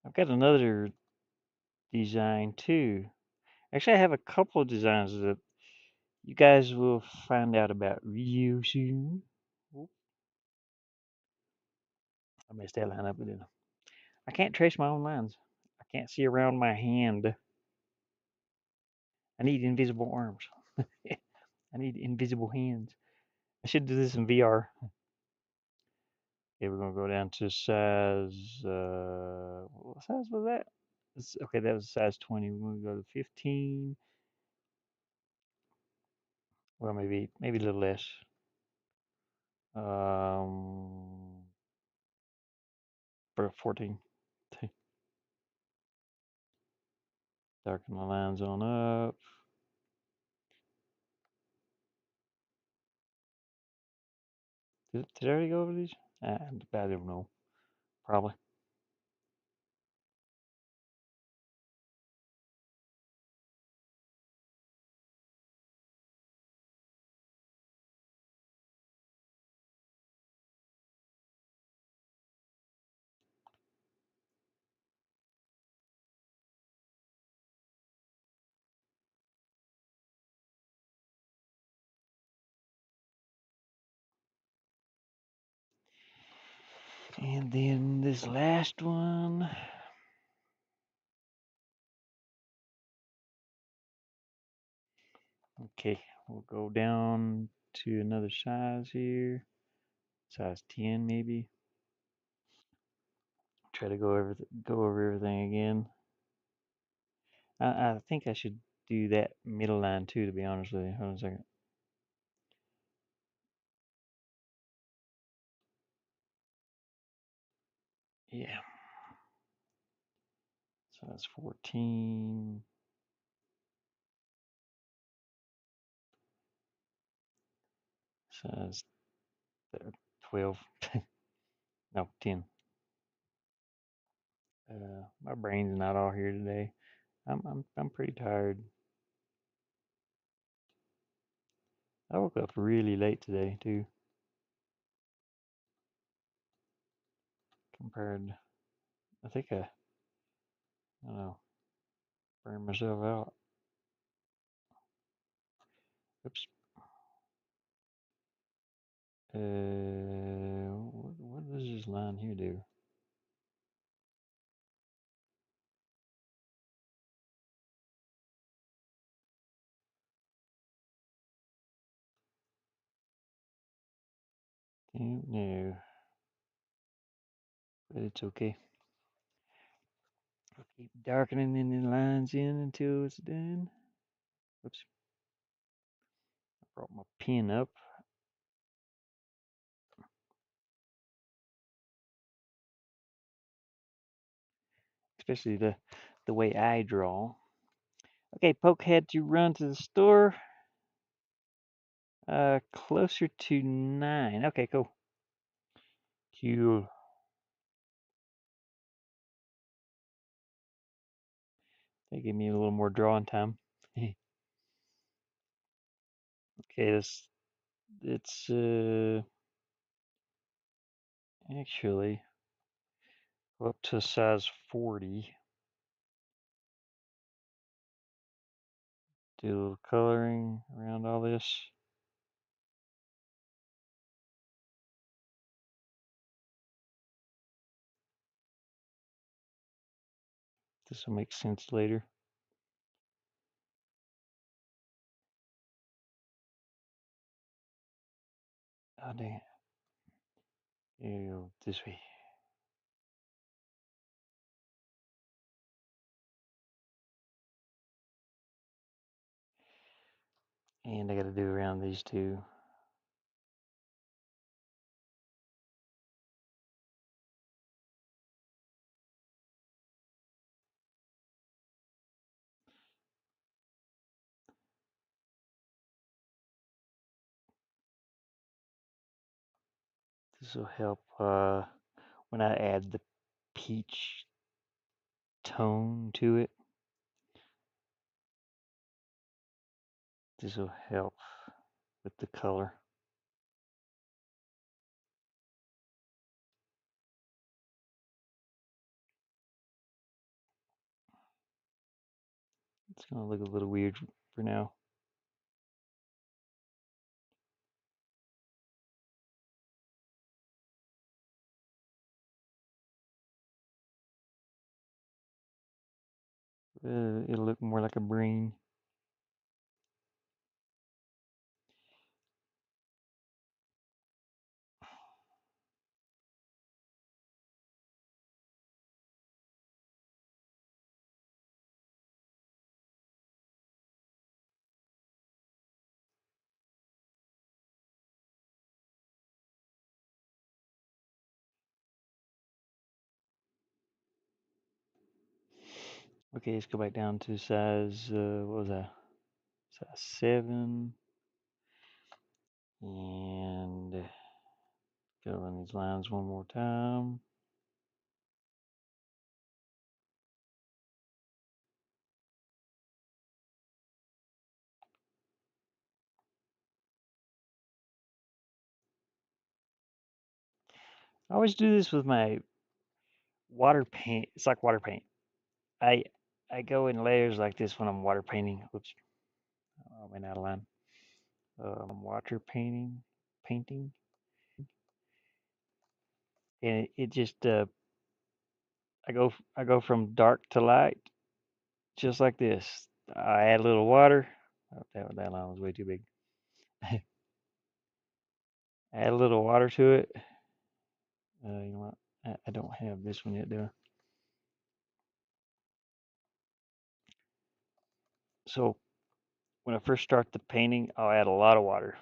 I've got another design too. Actually, I have a couple of designs that you guys will find out about real soon. Oop, I messed that line up. I can't trace my own lines. I can't see around my hand. I need invisible arms. I need invisible hands. I should do this in VR. Okay, we're gonna go down to size. What size was that? Okay, that was size 20. We're gonna go to 15. Well, maybe a little less. Um, for 14. Darken the lines on up. Did I already go over these? I don't know. Probably. And then this last one. Okay, we'll go down to another size here. Size 10 maybe. Try to go over everything again. I think I should do that middle line too, to be honest with you. Hold on a second. Yeah. Size 14. Size 12. No, 10. My brain's not all here today. I'm pretty tired. I woke up really late today too, compared. I think I don't know, burned myself out. Oops. What does this line here do? Don't know, but it's okay. I'll keep darkening the lines in until it's done. Oops. I brought my pen up. Especially the way I draw. Okay, Poke had to run to the store. Closer to 9. Okay, cool. Cool. They give me a little more drawing time. Okay, this it's actually up to size 40. Do a little coloring around all this. This will make sense later. Oh dang it. You go this way. And I gotta do around these two. This will help when I add the peach tone to it. This will help with the color. It's gonna look a little weird for now. It'll look more like a brain. Okay, let's go back down to size, what was that? Size 7. And go on these lines one more time. I always do this with my water paint. It's like water paint. I I go in layers like this when I'm water painting. Oops, I went out of line. Water painting. and it just I go from dark to light just like this. I add a little water. Oh, that line was way too big. Add a little water to it. You know what? I don't have this one yet, do I? So when I first start the painting, I'll add a lot of water,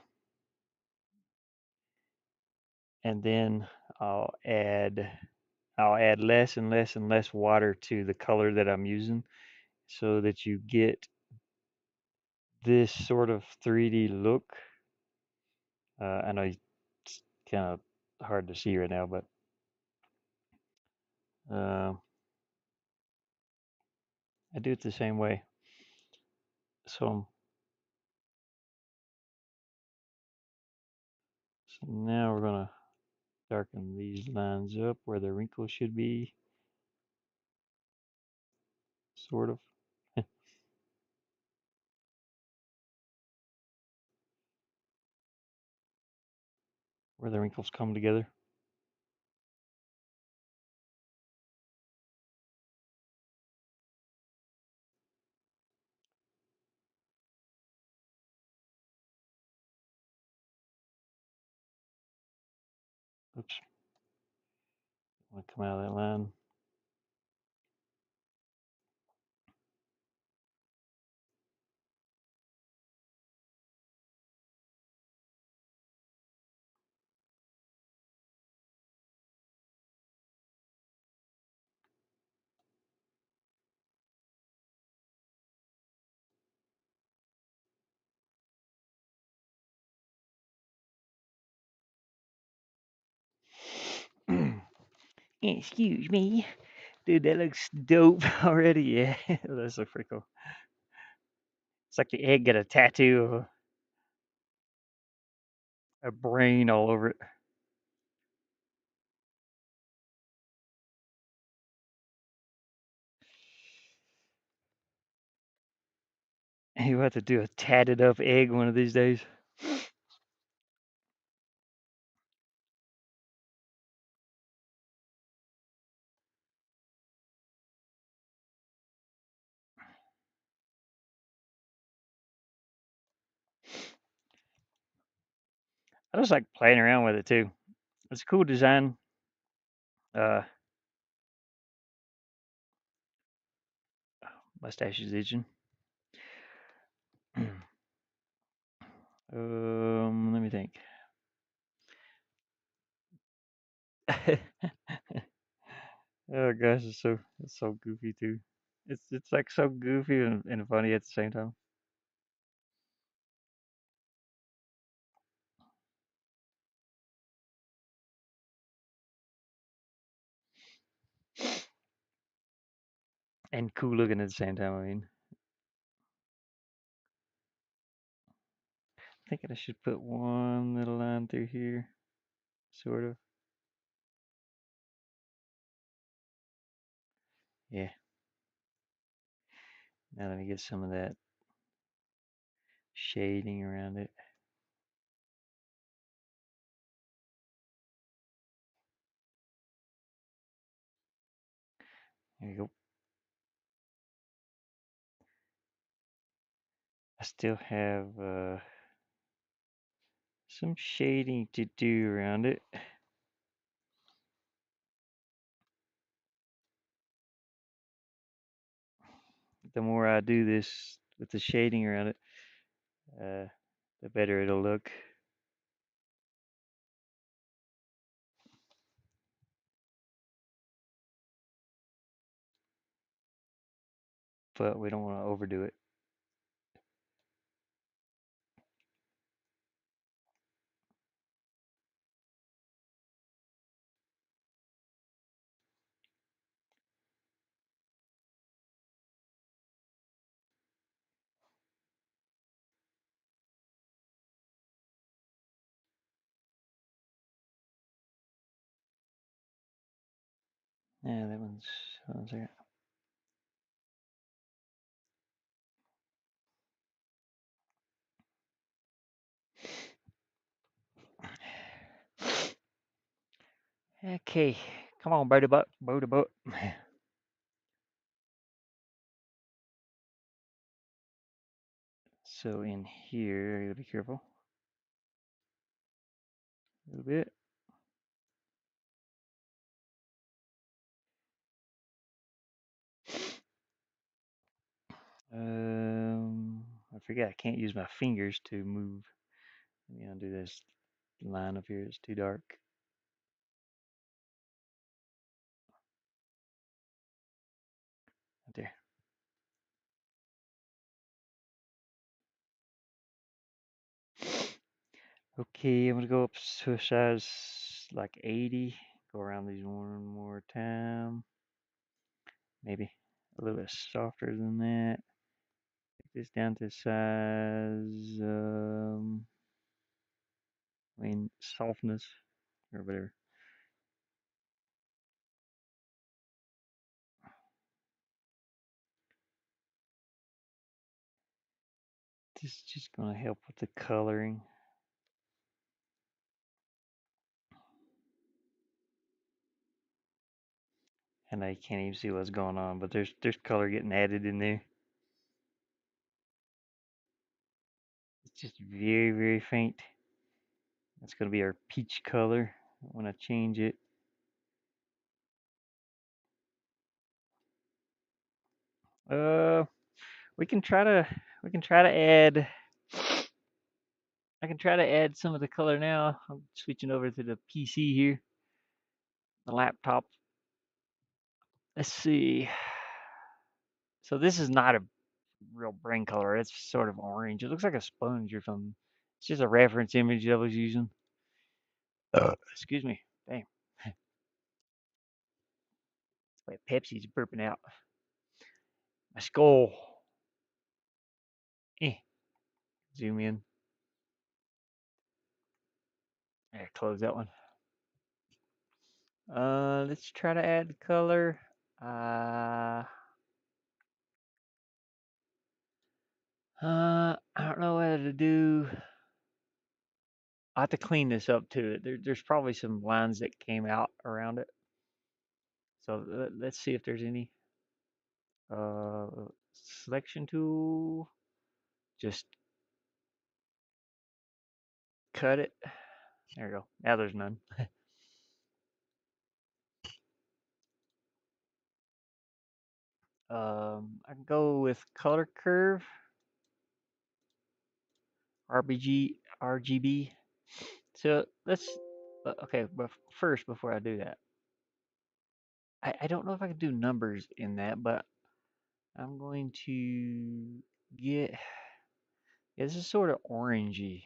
and then I'll add I'll add less and less and less water to the color that I'm using, so that you get this sort of 3D look. I know it's kind of hard to see right now, but uh, I do it the same way. So, so now we're gonna darken these lines up where the wrinkles should be, sort of, where the wrinkles come together. Oops, I want to come out of that line. Excuse me. Dude, that looks dope already. Yeah, that's so pretty cool. It's like the egg got a tattoo of a brain all over it. You have to do a tatted up egg one of these days. I just like playing around with it too. It's a cool design. Uh, mustache is itching. Let me think. Oh gosh, it's so goofy too. It's like so goofy and funny at the same time. And cool looking at the same time. I mean, thinking I should put one little line through here, sort of. Yeah. Now let me get some of that shading around it. There you go. I still have some shading to do around it. The more I do this with the shading around it, uh, the better it'll look. But we don't want to overdo it. Yeah, that one's. Hold on a second. Okay, come on, Brody Butt, Brody Butt. So in here, I gotta be careful a little bit. I forget I can't use my fingers to move. Let me undo this line up here. It's too dark. Right there. Okay, I'm gonna go up to a size like 80. Go around these one more time. Maybe a little bit softer than that. Take this down to size, softness or whatever. This is just gonna help with the coloring. And I can't even see what's going on, but there's color getting added in there. It's just very, very faint. That's gonna be our peach color when I change it. Uh, we can try to add. I can try to add some of the color now. I'm switching over to the PC here, the laptop. Let's see. So this is not a real brain color. It's sort of orange. It looks like a sponge or something. It's just a reference image I was using. Excuse me. Damn. My Pepsi's burping out. My skull. Eh. Zoom in. Yeah, close that one. Let's try to add the color. I don't know whether to do. I have to clean this up too. There's probably some lines that came out around it. So let's see if there's any. Uh, Selection tool. Just cut it. There you go. Now there's none. I can go with color curve. RGB. So let's. Okay, but first, before I do that, I don't know if I can do numbers in that, but I'm going to get. Yeah, this is sort of orangey,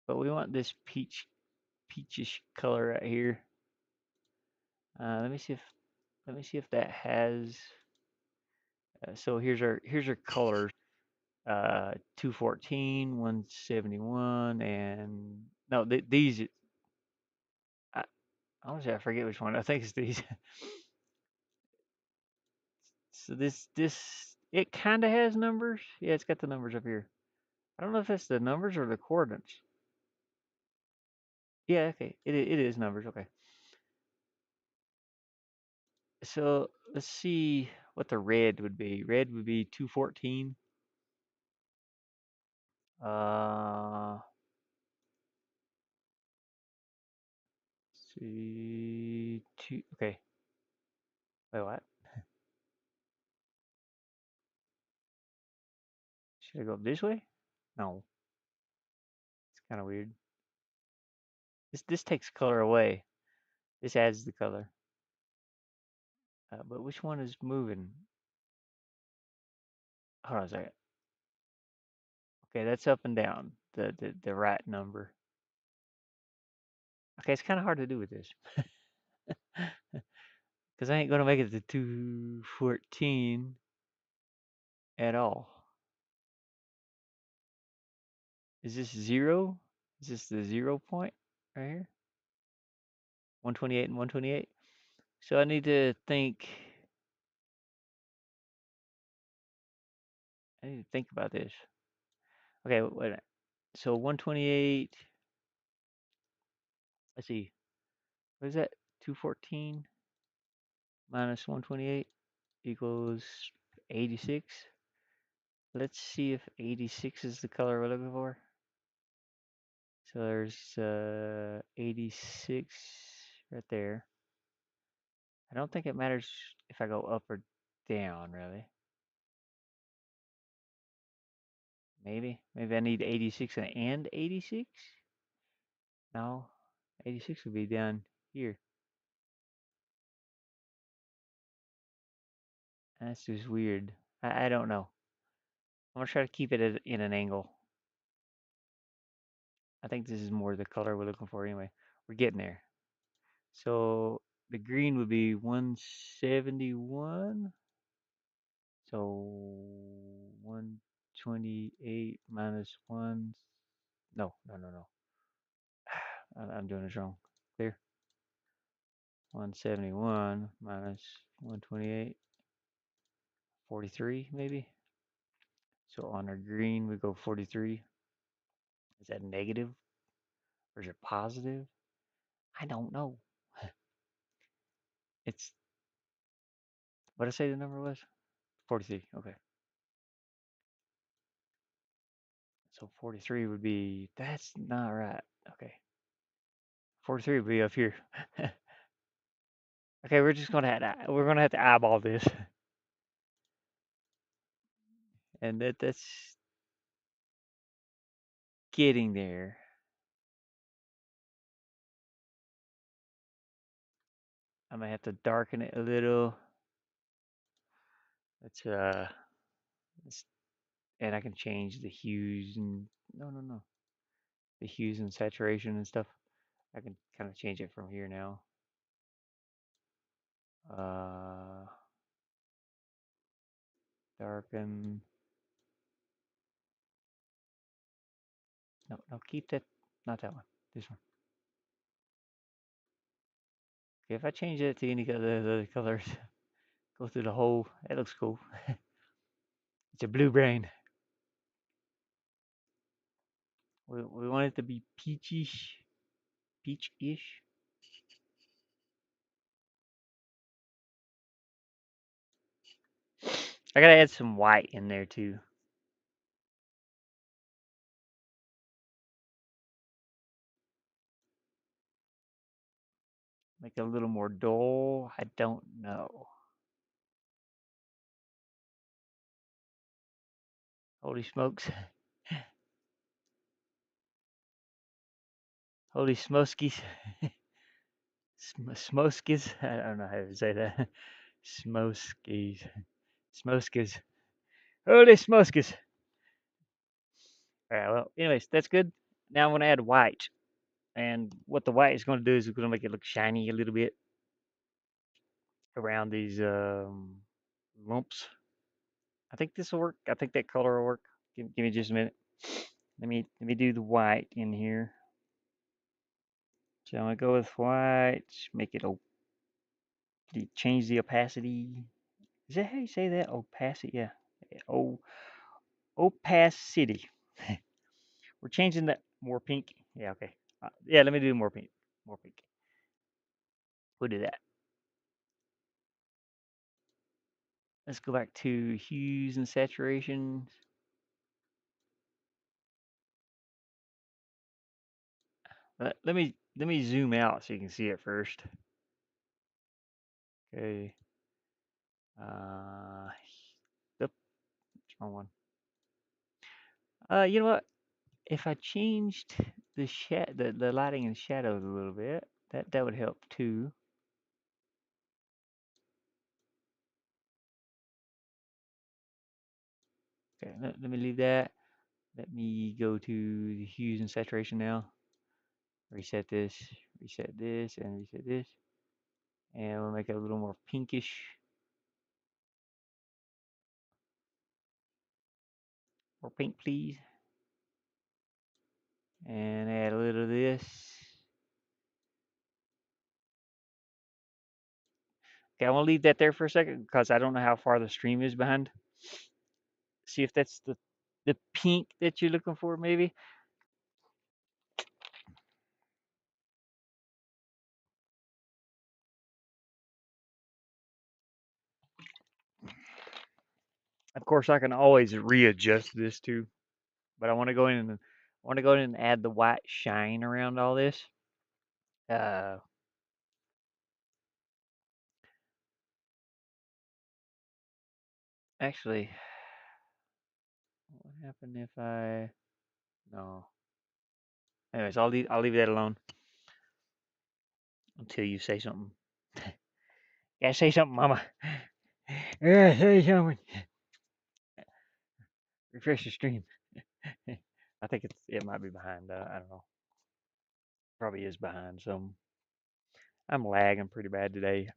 but we want this peachish color right here. Let me see if that has. So here's our colors. 214, 171, and no, these. I, Honestly, I forget which one. I think it's these. So this it kind of has numbers. Yeah, it's got the numbers up here. I don't know if that's the numbers or the coordinates. Yeah, okay. It is numbers. Okay. So let's see what the red would be. Red would be 214. Let's see two. Okay. Wait, what? Should I go this way? No. It's kind of weird. This takes color away. This adds the color. But which one is moving? Hold on a second. Okay, that's up and down. The right number. Okay, it's kind of hard to do with this. Because I ain't going to make it to 214 at all. Is this 0? Is this the 0 point right here? 128 and 128. So I need to think. I need to think about this. Okay, wait a minute. So 128. Let's see. What is that? 214 minus 128 equals 86. Let's see if 86 is the color we're looking for. So there's 86 right there. I don't think it matters if I go up or down, really. Maybe I need 86 and 86? No, 86 would be down here. That's just weird. I don't know. I'm gonna try to keep it in an angle. I think this is more the color we're looking for anyway. We're getting there. So the green would be 171. So 128 minus 1. No, no, no, no. I'm doing this wrong. Clear. 171 minus 128. 43 maybe. So on our green we go 43. Is that negative or is it positive? I don't know. It's what did I say the number was? 43. Okay. So 43 would be that's not right. Okay. 43 would be up here. Okay, we're gonna have to eyeball this. And that's getting there. I might have to darken it a little. Let's let's, and I can change the hues and no. The hues and saturation and stuff. I can kind of change it from here now. Uh, darken. No, keep that. Not that one. This one. Okay, if I change it to any of the colors, go through the whole. It looks cool. It's a blue brain. We want it to be peachish, peach-ish. I gotta add some white in there too. Make it a little more dull. I don't know. Holy smokes. Holy smoskies. Smoskies. I don't know how to say that. Smoskies. Smoskies. Holy smoskies. All right, well, anyways, that's good. Now I'm going to add white. And what the white is going to do is it's going to make it look shiny a little bit around these lumps. I think this will work. I think that color will work. Give me just a minute. Let me do the white in here. So I'm gonna go with white. Make it change the opacity. Is that how you say that? Opacity. Yeah. Oh, opacity. We're changing that more pink. Yeah. Okay. Yeah. Let me do more pink. More pink. We'll do that. Let's go back to hues and saturations. Let me zoom out so you can see it first. Okay. Uh, Yep, wrong one. You know what? If I changed the lighting and shadows a little bit, that would help too. Okay, let me leave that. Let me go to the hues and saturation now. Reset this, and reset this. And we'll make it a little more pinkish. More pink, please. And add a little of this. Okay, I want to leave that there for a second because I don't know how far the stream is behind. See if that's the pink that you're looking for, maybe. Of course, I can always readjust this too, but I want to go in and add the white shine around all this. Uh, Actually, what happened if I no? Anyways, I'll leave that alone until you say something. Gotta say something, Mama. Yeah, say something. Refresh the stream. I think it might be behind. I don't know. Probably is behind. So I'm lagging pretty bad today.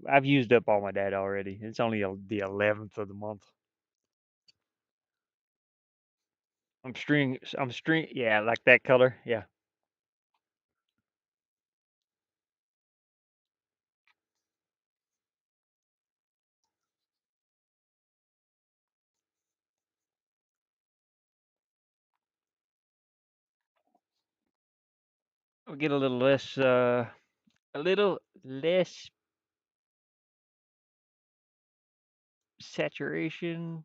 I've used up all my data already. It's only the 11th of the month. I'm string. Yeah, like that color. Yeah. We'll get a little less saturation.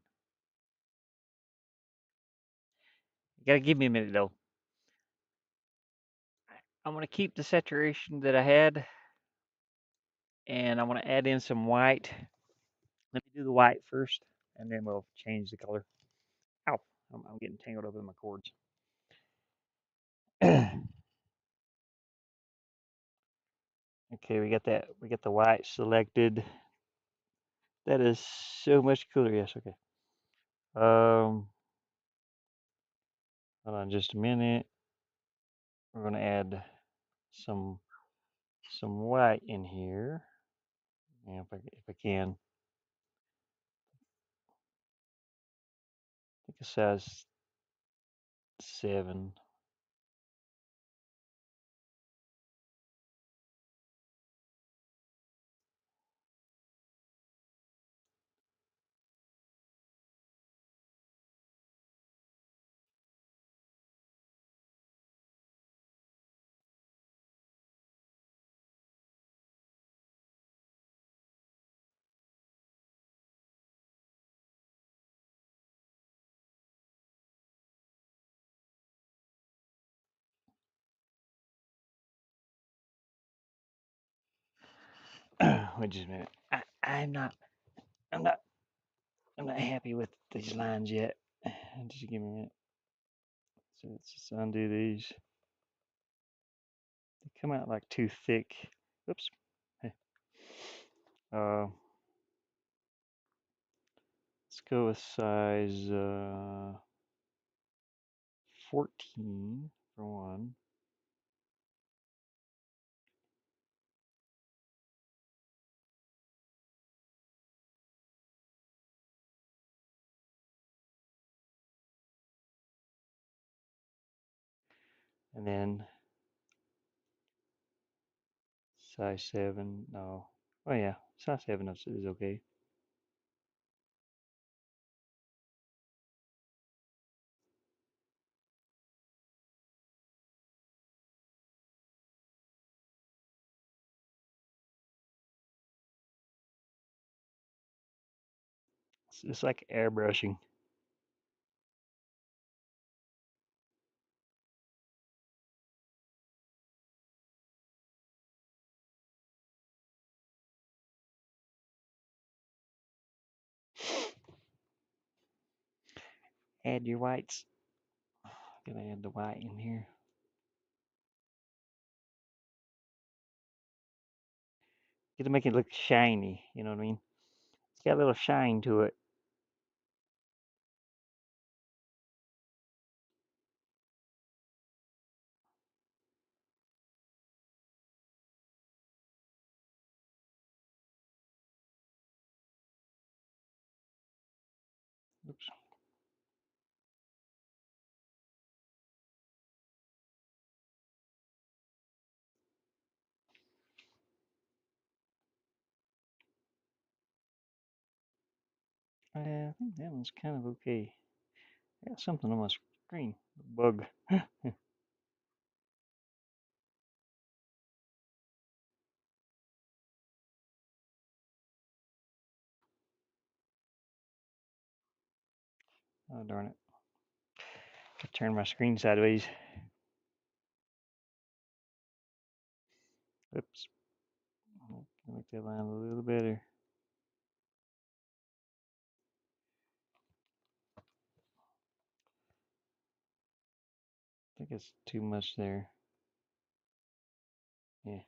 You gotta give me a minute though. I'm gonna keep the saturation that I had, and I want to add in some white. Let me do the white first, and then we'll change the color. Ow! I'm getting tangled up in my cords. Okay, we got that. We got the white selected. That is so much cooler. Yes. Okay. Um, Hold on just a minute. We're gonna add some some white in here. Yeah, if I can. I think a size 7. Wait just a minute. I'm not I'm not happy with these lines yet. Just give me a minute. So let's just undo these. They come out like too thick. Oops. Hey. Uh, let's go with size 14 for one. And then size 7. No. Oh, yeah. Size 7 is okay. It's like airbrushing. Add your whites. Gonna add the white in here. Get to make it look shiny. You know what I mean? It's got a little shine to it. Oops. I think that one's kind of okay. I got something on my screen. Bug. Oh, darn it. I turn my screen sideways. Oops. Make that line a little better. I think it's too much there. Yeah.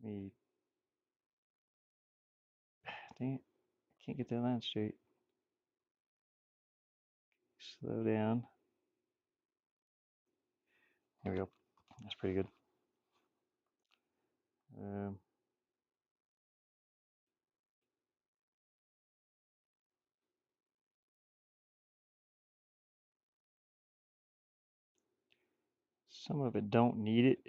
Me. Dang it. Can't get that line straight. Slow down. There we go. That's pretty good. Um, some of it don't need it.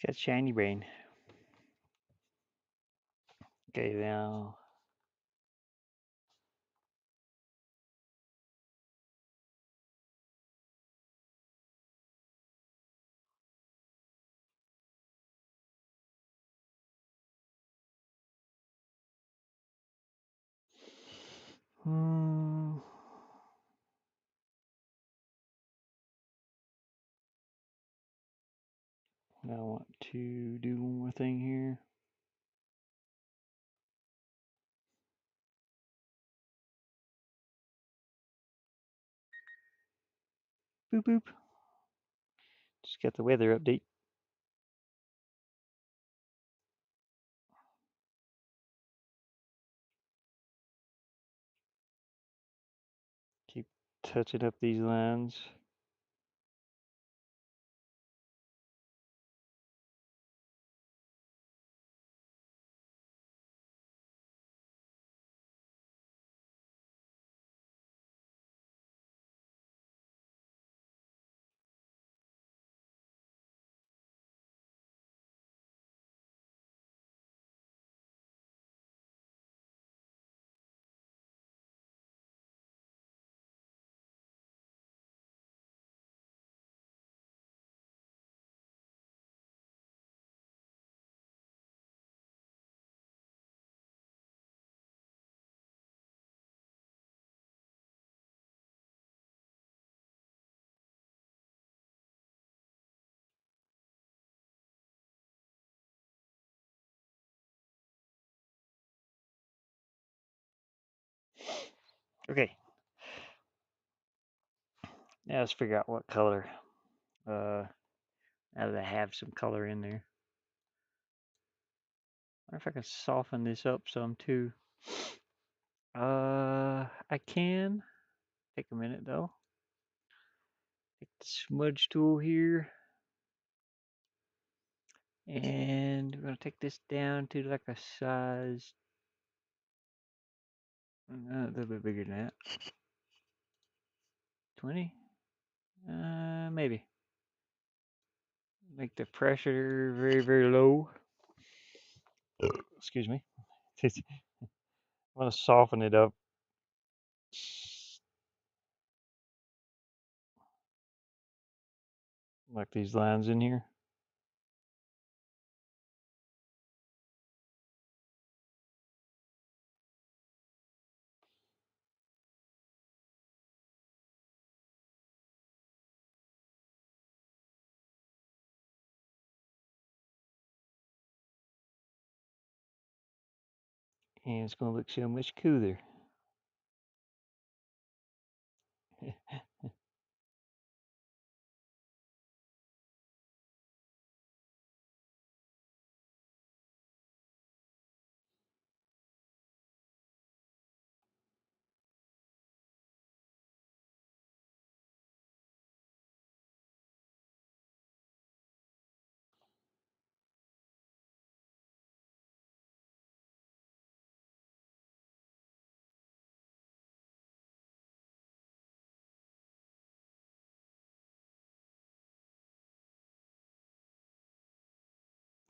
It's got shiny brain. Okay, now. Hmm. Now I want to do one more thing here. Boop boop. Just got the weather update. Keep touching up these lines. Okay. Now let's figure out what color. Now that I have some color in there. I wonder if I can soften this up some too. I can. Take a minute though. Take the smudge tool here. And we're going to take this down to like a size a little bit bigger than that. 20? Maybe. Make the pressure very, very low. Excuse me. I'm going to soften it up. Like these lines in here. And it's going to look so much cooler.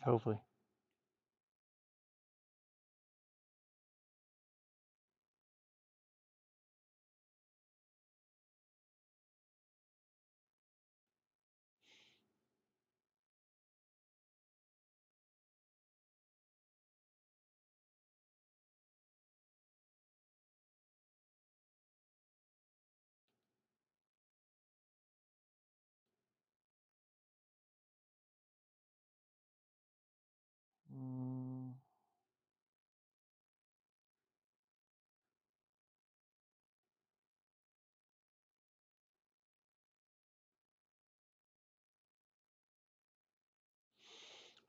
Hopefully. Mm,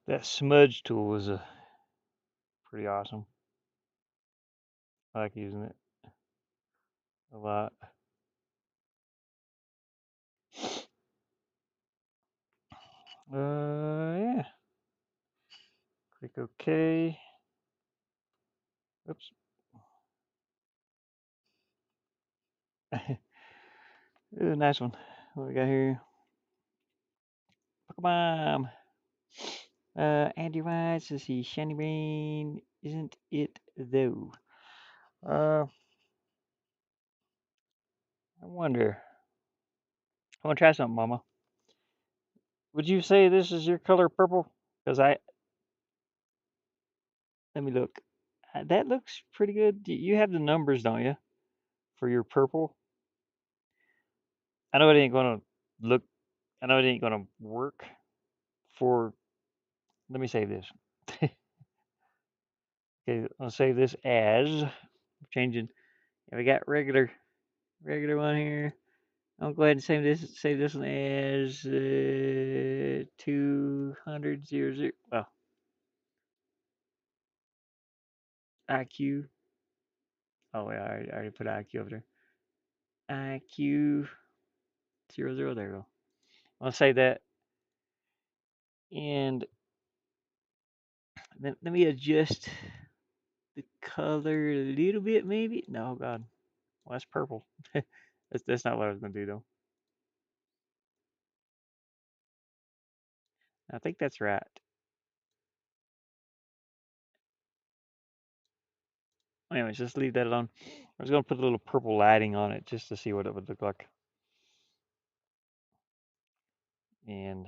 that smudge tool is pretty awesome. I like using it a lot. Yeah. Click OK. Oops. Ooh, nice one. What we got here? Pokemon. Andy Rice. Let's see. Shiny Rain. Isn't it though? I wonder. I want to try something, Mama. Would you say this is your color purple? Because let me look. That looks pretty good. You have the numbers, don't you, for your purple? I know it ain't gonna look. I know it ain't gonna work for. Let me save this. Okay, I'll save this as changing. Yeah, we got regular one here. I'll go ahead and save this one as 200 well, IQ. Oh yeah, I already put IQ over there. IQ 00. There we go. I'll save that, and let me adjust the color a little bit, maybe. No, God, well, that's purple. That's not what I was gonna do though. I think that's right. Anyways, just leave that alone. I was gonna put a little purple lighting on it just to see what it would look like, and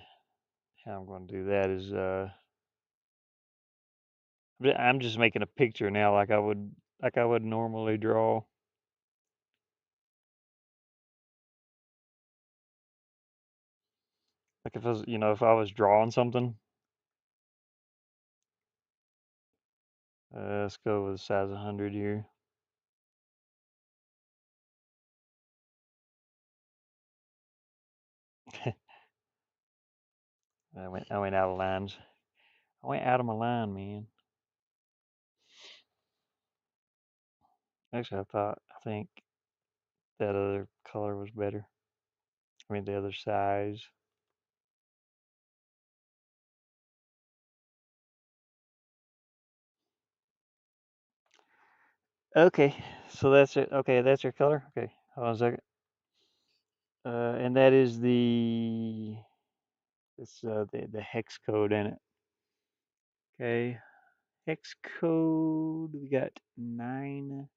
how I'm going to do that is I'm just making a picture now, like I would normally draw. Like if I was, if I was drawing something. Let's go with size 100 here. I went out of lines. I went out of my line, man. Actually, I think that other color was better. I mean, the other size. Okay, so that's it. Okay, that's your color. Okay, hold on a second. And that is the hex code in it. Okay, hex code. We got 9.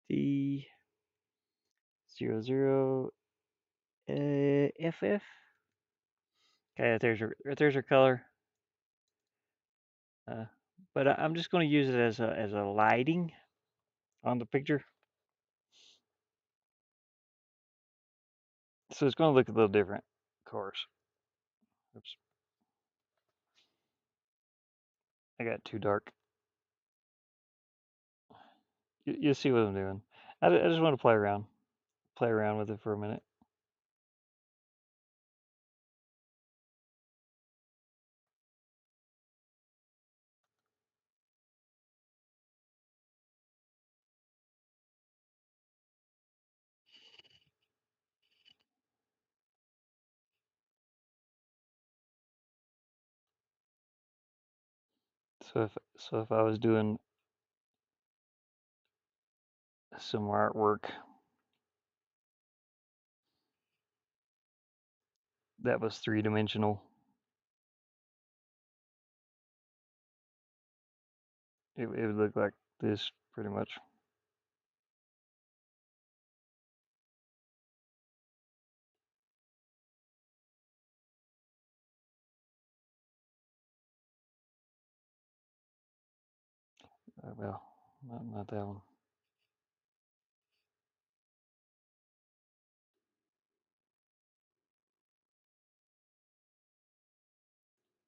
D 00 FF. Okay, there's your color. Uh, but I'm just going to use it as a lighting on the picture, so it's going to look a little different, of course. Oops, I got too dark. You see what I'm doing. I just want to play around with it for a minute. So if I was doing some artwork, That was three-dimensional. It would look like this pretty much. Well, not that one.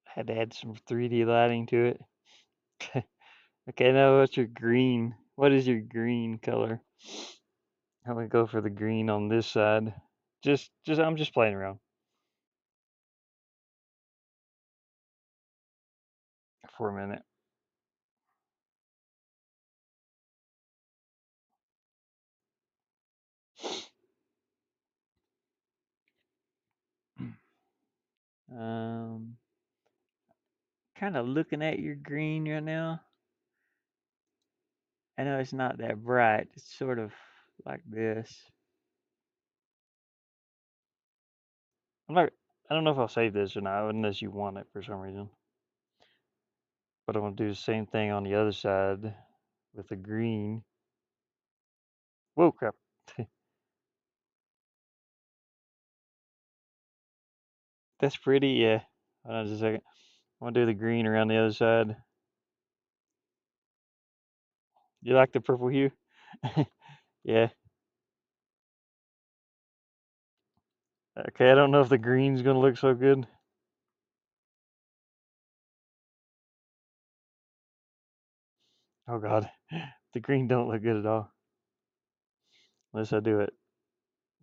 Had to add some 3D lighting to it. Okay, now what's your green? What is your green color? I'm gonna go for the green on this side. I'm just playing around for a minute. Um, kind of looking at your green right now. I know it's not that bright. It's sort of like this. I'm not. I don't know if I'll save this or not, unless you want it for some reason. But I'm gonna do the same thing on the other side with the green. Whoa, crap! That's pretty. Yeah. Hold on just a second. I'm gonna do the green around the other side. You like the purple hue? Yeah. Okay. I don't know if the green's gonna look so good. Oh God, the green don't look good at all. Unless I do it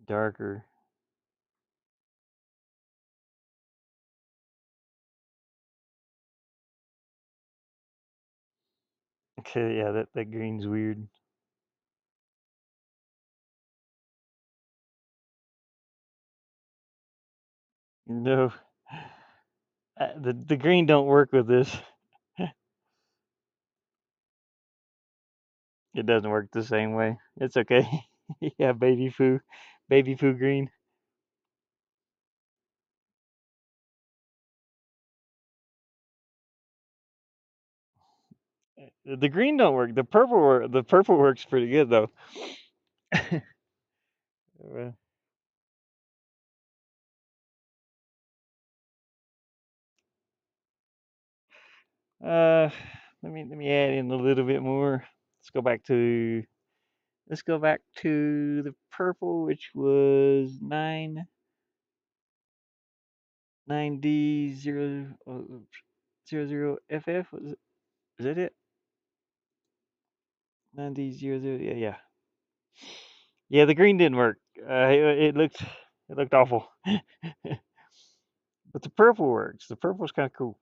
darker. Okay. Yeah. That green's weird. No. The green don't work with this. It doesn't work the same way. It's okay. Yeah, baby poo green. The green don't work. The purple works pretty good though. Uh, uh, let me add in a little bit more. Let's go back to the purple, which was 9D00FF. Is that it? 9D00. Yeah, yeah. Yeah, the green didn't work. It looked awful. But the purple works. The purple's kind of cool.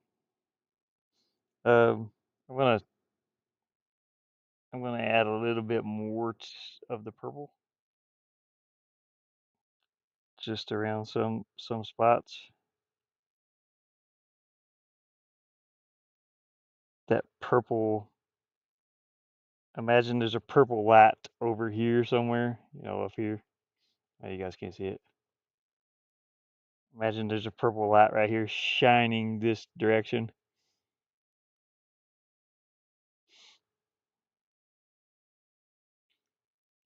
Um, I'm gonna I'm gonna add a little bit more of the purple, just around some spots. That purple. Imagine there's a purple light over here somewhere. Up here. Oh, you guys can't see it. Imagine there's a purple light right here shining this direction,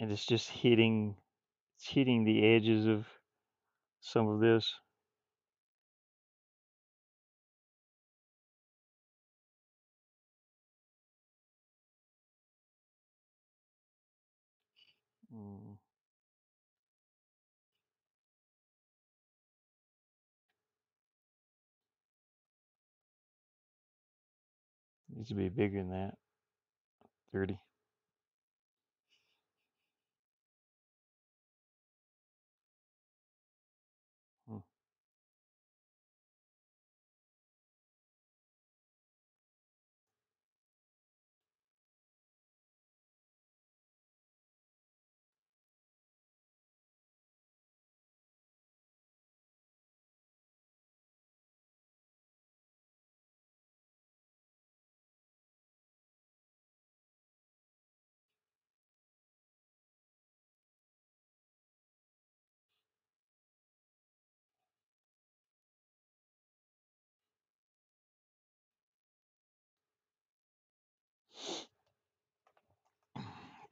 and it's hitting the edges of some of this. Mm, needs to be bigger than that. 30. Hmm.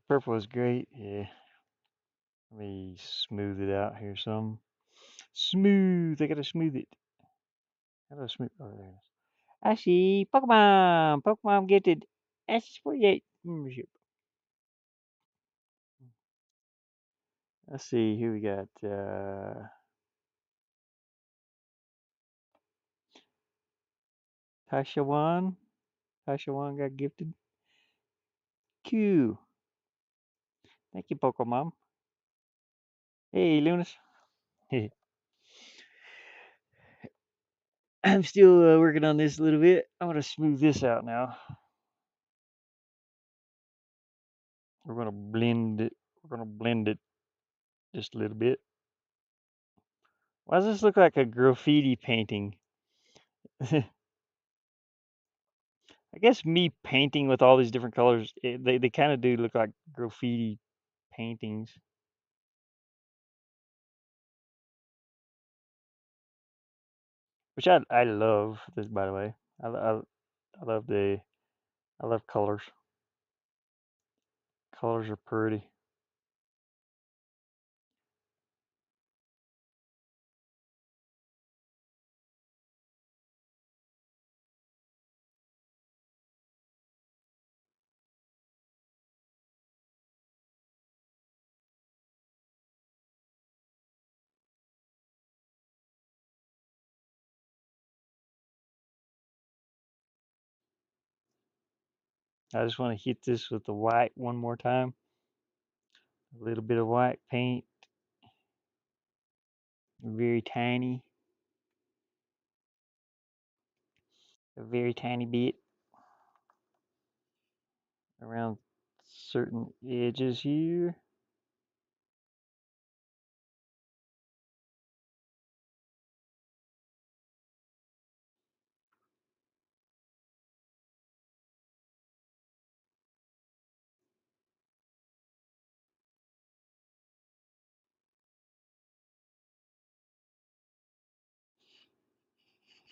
Purple is great. Yeah. Let me smooth it out here some. Smooth. I gotta smooth it. How do I smooth? Oh, there it is. I see Pokemon. Pokemon gifted S48 membership. Let's see. Here we got Tashawan. Tashawan got gifted. Q. Thank you, Pokemon. Hey, Lunas. I'm still working on this a little bit. I'm gonna smooth this out now. We're gonna blend it. We're gonna blend it just a little bit. Why does this look like a graffiti painting? I guess me painting with all these different colors, they kind of do look like graffiti paintings. Which I love this, by the way. I love I love colors. Colors are pretty. I just want to hit this with the white one more time. A little bit of white paint, very tiny, a very tiny bit around certain edges here.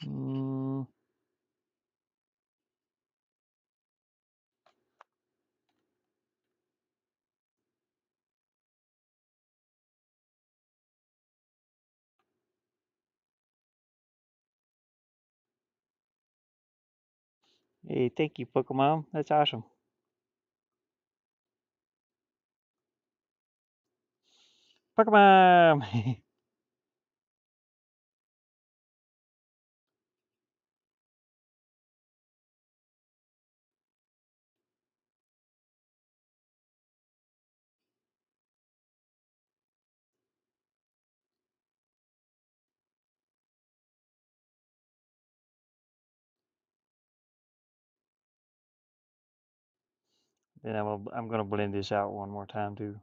Mm, hey, thank you, Pokemon. That's awesome. Pokemon! Then I'm gonna blend this out one more time too,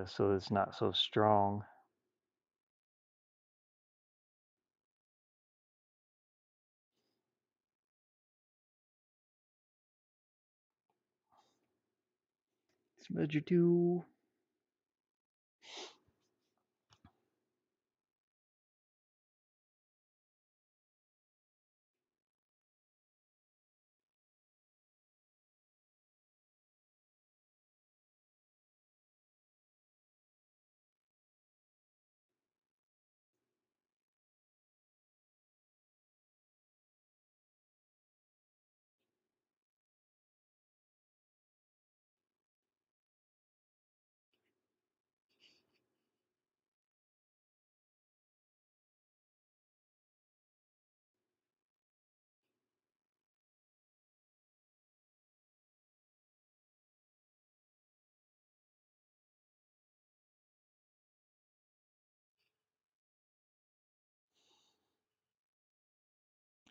so it's not so strong. Smudge your tool.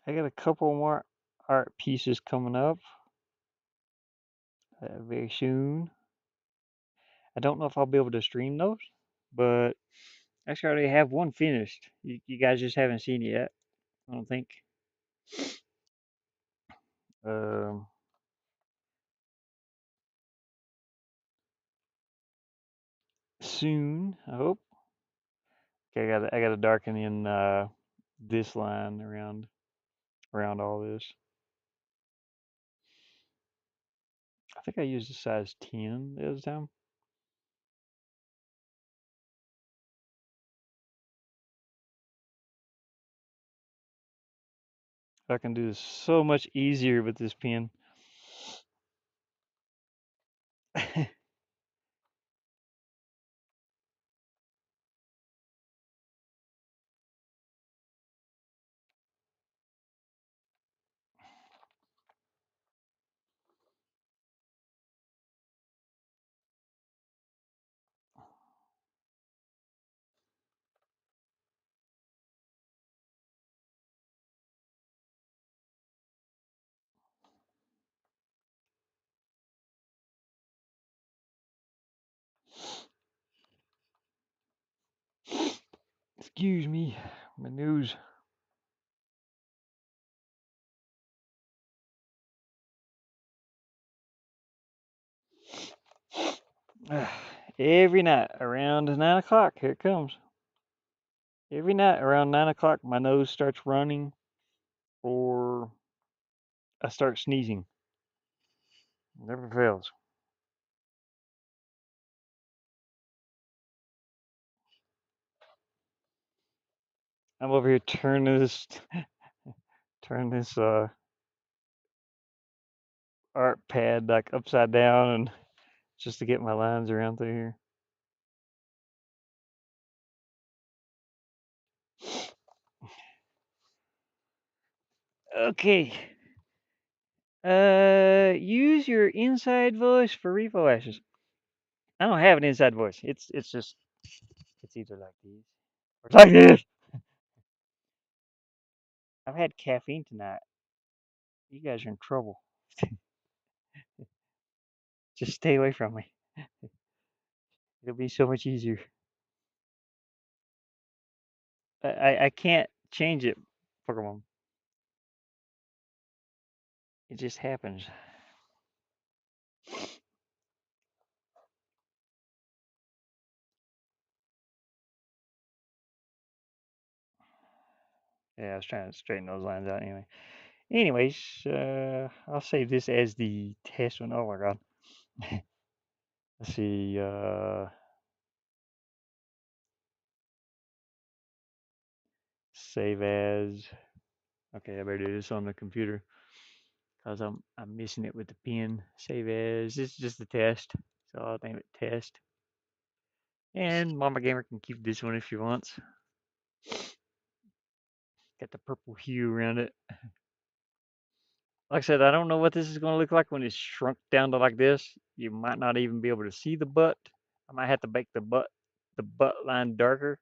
I got a couple more art pieces coming up very soon. I don't know if I'll be able to stream those, but actually, I already have one finished. You guys just haven't seen it yet, I don't think. Um, Soon, I hope. Okay, I got to darken in this line around all this. I think I used a size 10 the other time. I can do this so much easier with this pen. Excuse me, my nose. Every night around 9 o'clock, here it comes. Every night around 9 o'clock, my nose starts running or I start sneezing. Never fails. I'm over here turn this art pad like upside down and just to get my lines around through here. Okay. Use your inside voice for reflashes. I don't have an inside voice. It's just it's either like these or it's like this. I've had caffeine tonight. You guys are in trouble. Just stay away from me. It'll be so much easier. I can't change it, Pokemon. It just happens. Yeah, I was trying to straighten those lines out anyway. Anyways, I'll save this as the test one. Oh my god. Let's see. Save as. Okay, I better do this on the computer because I'm missing it with the pen. Save as. This is just the test, so I'll name it test. And Mama Gamer can keep this one if she wants. Got the purple hue around it. Like I said, I don't know what this is going to look like when it's shrunk down to like this. You might not even be able to see the butt. I might have to make the butt line darker.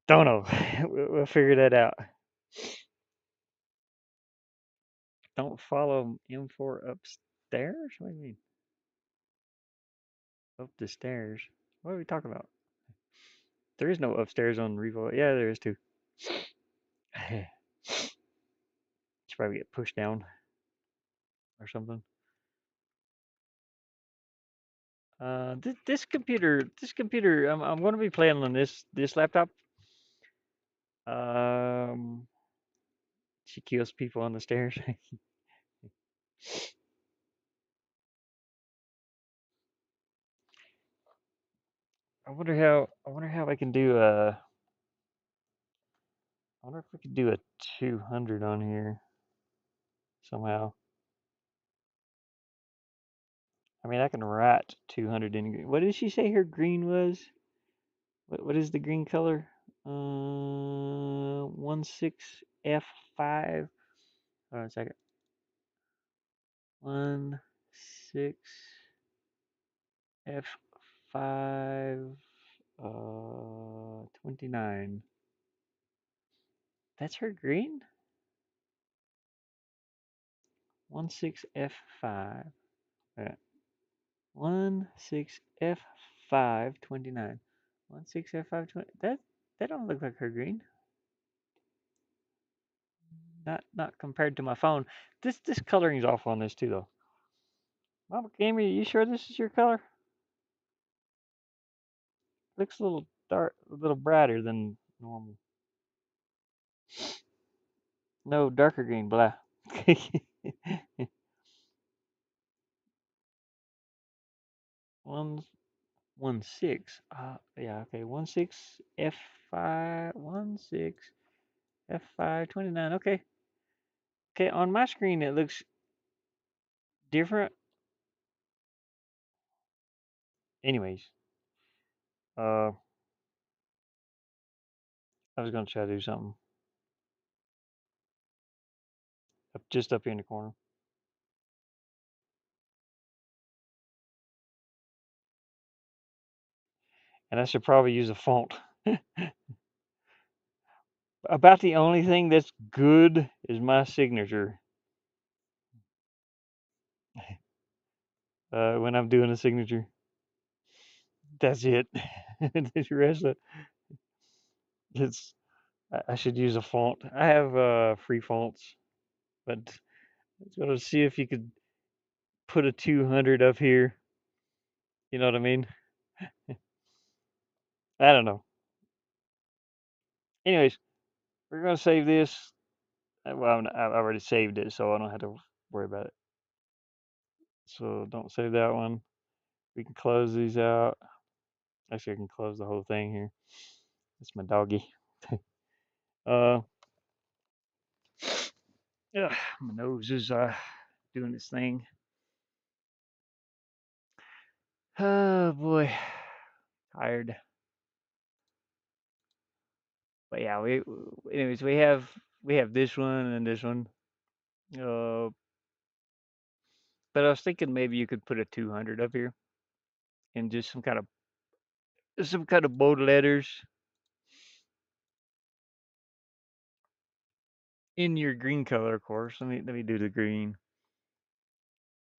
Don't know. We'll figure that out. Don't follow M4 upstairs? What do you mean? Up the stairs? What are we talking about? There is no upstairs on Revo. Yeah, there is too. Should probably get pushed down or something. This computer, I'm going to be playing on this laptop. Um, she kills people on the stairs. I wonder how I can do a. I wonder if we could do a 200 on here somehow. I mean, I can write 200 in green. What did she say her green was? What is the green color? 16F5. Hold on a second. 16F5. 29. That's her green? 16F5. Yeah. 16F5 29. 16F5 20. That don't look like her green. Not compared to my phone. This coloring's off on this too though. Mama Gamer, you sure this is your color? Looks a little dark, a little brighter than normal. No, darker green, blah. One 1 6. Yeah, okay. 1 6 F5 1 6 F5 29. Okay. Okay, on my screen it looks different. Anyways, uh I was gonna try to do something just up here in the corner. And I should probably use a font. About the only thing that's good is my signature. When I'm doing a signature. That's it. The rest of it's I should use a font. I have free fonts, but I was gonna see if you could put a 200 up here. You know what I mean? I don't know. Anyways, we're gonna save this. Well, I've already saved it, so I don't have to worry about it. So don't save that one. We can close these out. Actually, I can close the whole thing here. That's my doggy. uh, ugh, my nose is doing its thing. Oh boy, tired. But yeah, anyways we have this one and this one. Uh, but I was thinking maybe you could put a 200 up here and just some kind of bold letters in your green color, of course. Let me do the green.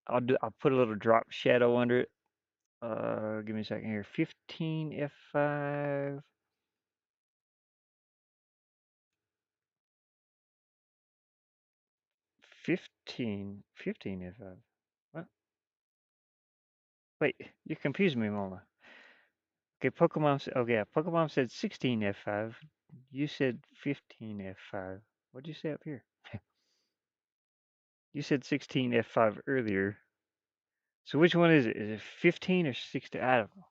I'll put a little drop shadow under it. Give me a second here. 15 F5. 15 F5. What? Wait, you confused me, Mama. Okay, okay, yeah, Pokemon said 16 F5. You said 15 F5. What'd you say up here? You said 16 F5 earlier. So which one is it? Is it 15 or 16? I don't know.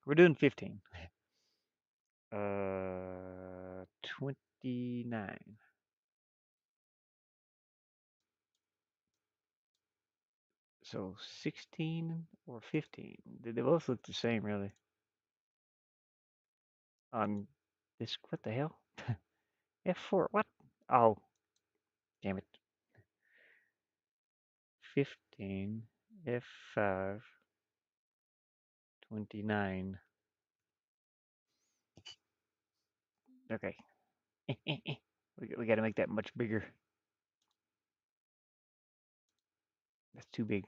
We're doing 15. 29. So 16 or 15? They both look the same, really. On this, what the hell? F4, what? Oh, damn it. 15, F5, 29. Okay. We got to make that much bigger. That's too big.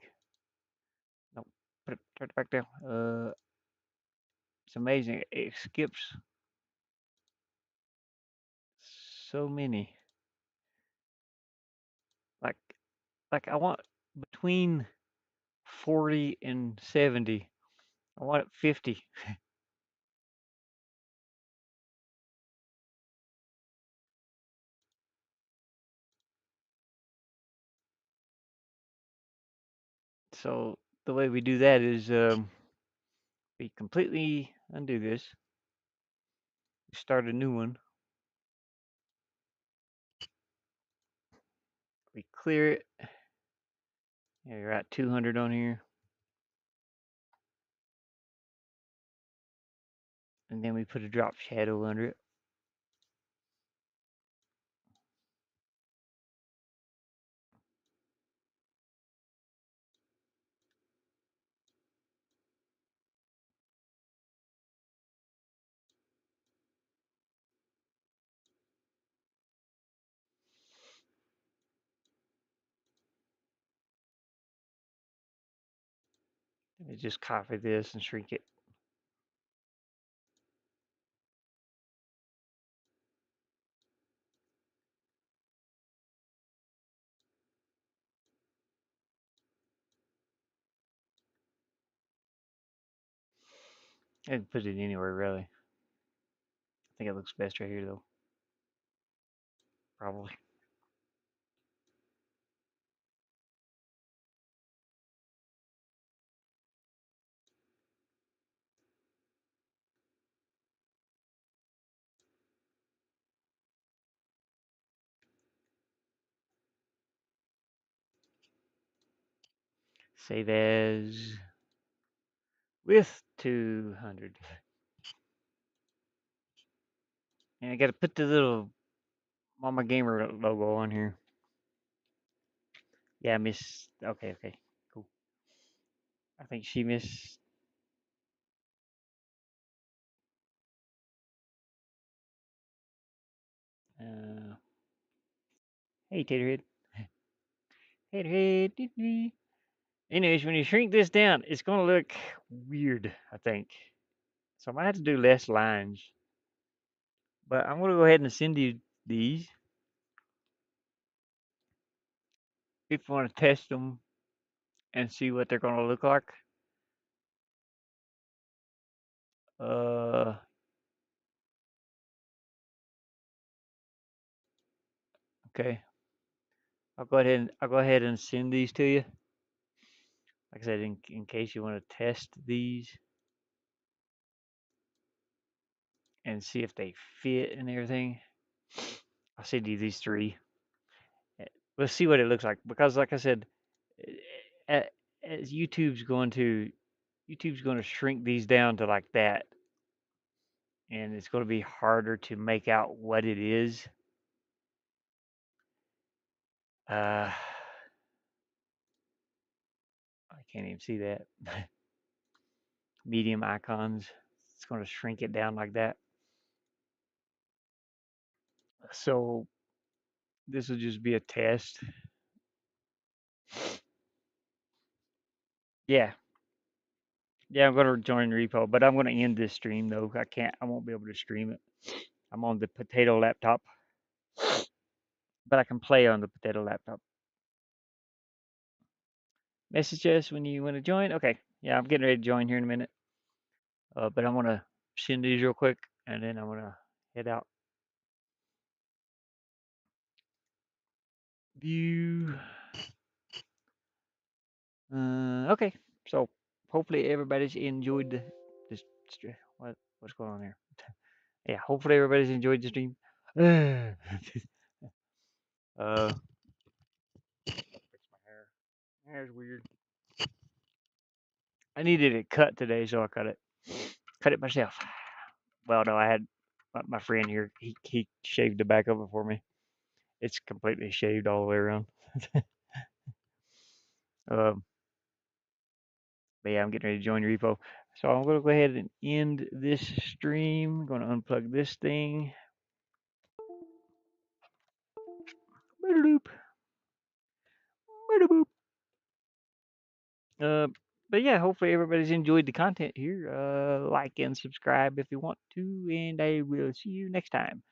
No, put it back down. It's amazing. It skips so many. Like, like I want between 40 and 70. I want it 50. So the way we do that is we completely undo this. We start a new one. We clear it. Yeah, you're at 200 on here. And then we put a drop shadow under it. And just copy this and shrink it. I can put it anywhere, really. I think it looks best right here, though. Probably. Save as with 200. And I got to put the little Mama Gamer logo on here. Yeah, Miss. Okay, okay, cool. I think she missed. Uh, hey, Taterhead. Taterhead. Anyways, when you shrink this down, it's going to look weird, I think. So I might have to do less lines. But I'm going to go ahead and send you these if you want to test them and see what they're going to look like. Uh, okay. I'll go ahead and send these to you. Like I said, in case you want to test these and see if they fit and everything. I'll send you these three. Let's see what it looks like because, like I said, eh, as YouTube's going to shrink these down to like that, and it's going to be harder to make out what it is. I can't even see that. Medium icons. It's going to shrink it down like that. So this will just be a test. Yeah. Yeah, I'm going to join repo, but I'm going to end this stream though. I won't be able to stream it. I'm on the potato laptop, but I can play on the potato laptop. Message us when you want to join. Okay. Yeah, I'm getting ready to join here in a minute. But I'm going to send these real quick and then I'm going to head out. View. Okay. So hopefully everybody's enjoyed this. What's going on here? Yeah, hopefully everybody's enjoyed the stream. uh, fix my hair. Hair's weird. I needed it cut today, so I cut it myself. Well, no, I had my friend here. He shaved the back of it for me. It's completely shaved all the way around. um, but yeah, I'm getting ready to join repo. So I'm gonna go ahead and end this stream. I'm gonna unplug this thing. Boop. Uh, but yeah, hopefully everybody's enjoyed the content here. Like and subscribe if you want to, and I will see you next time.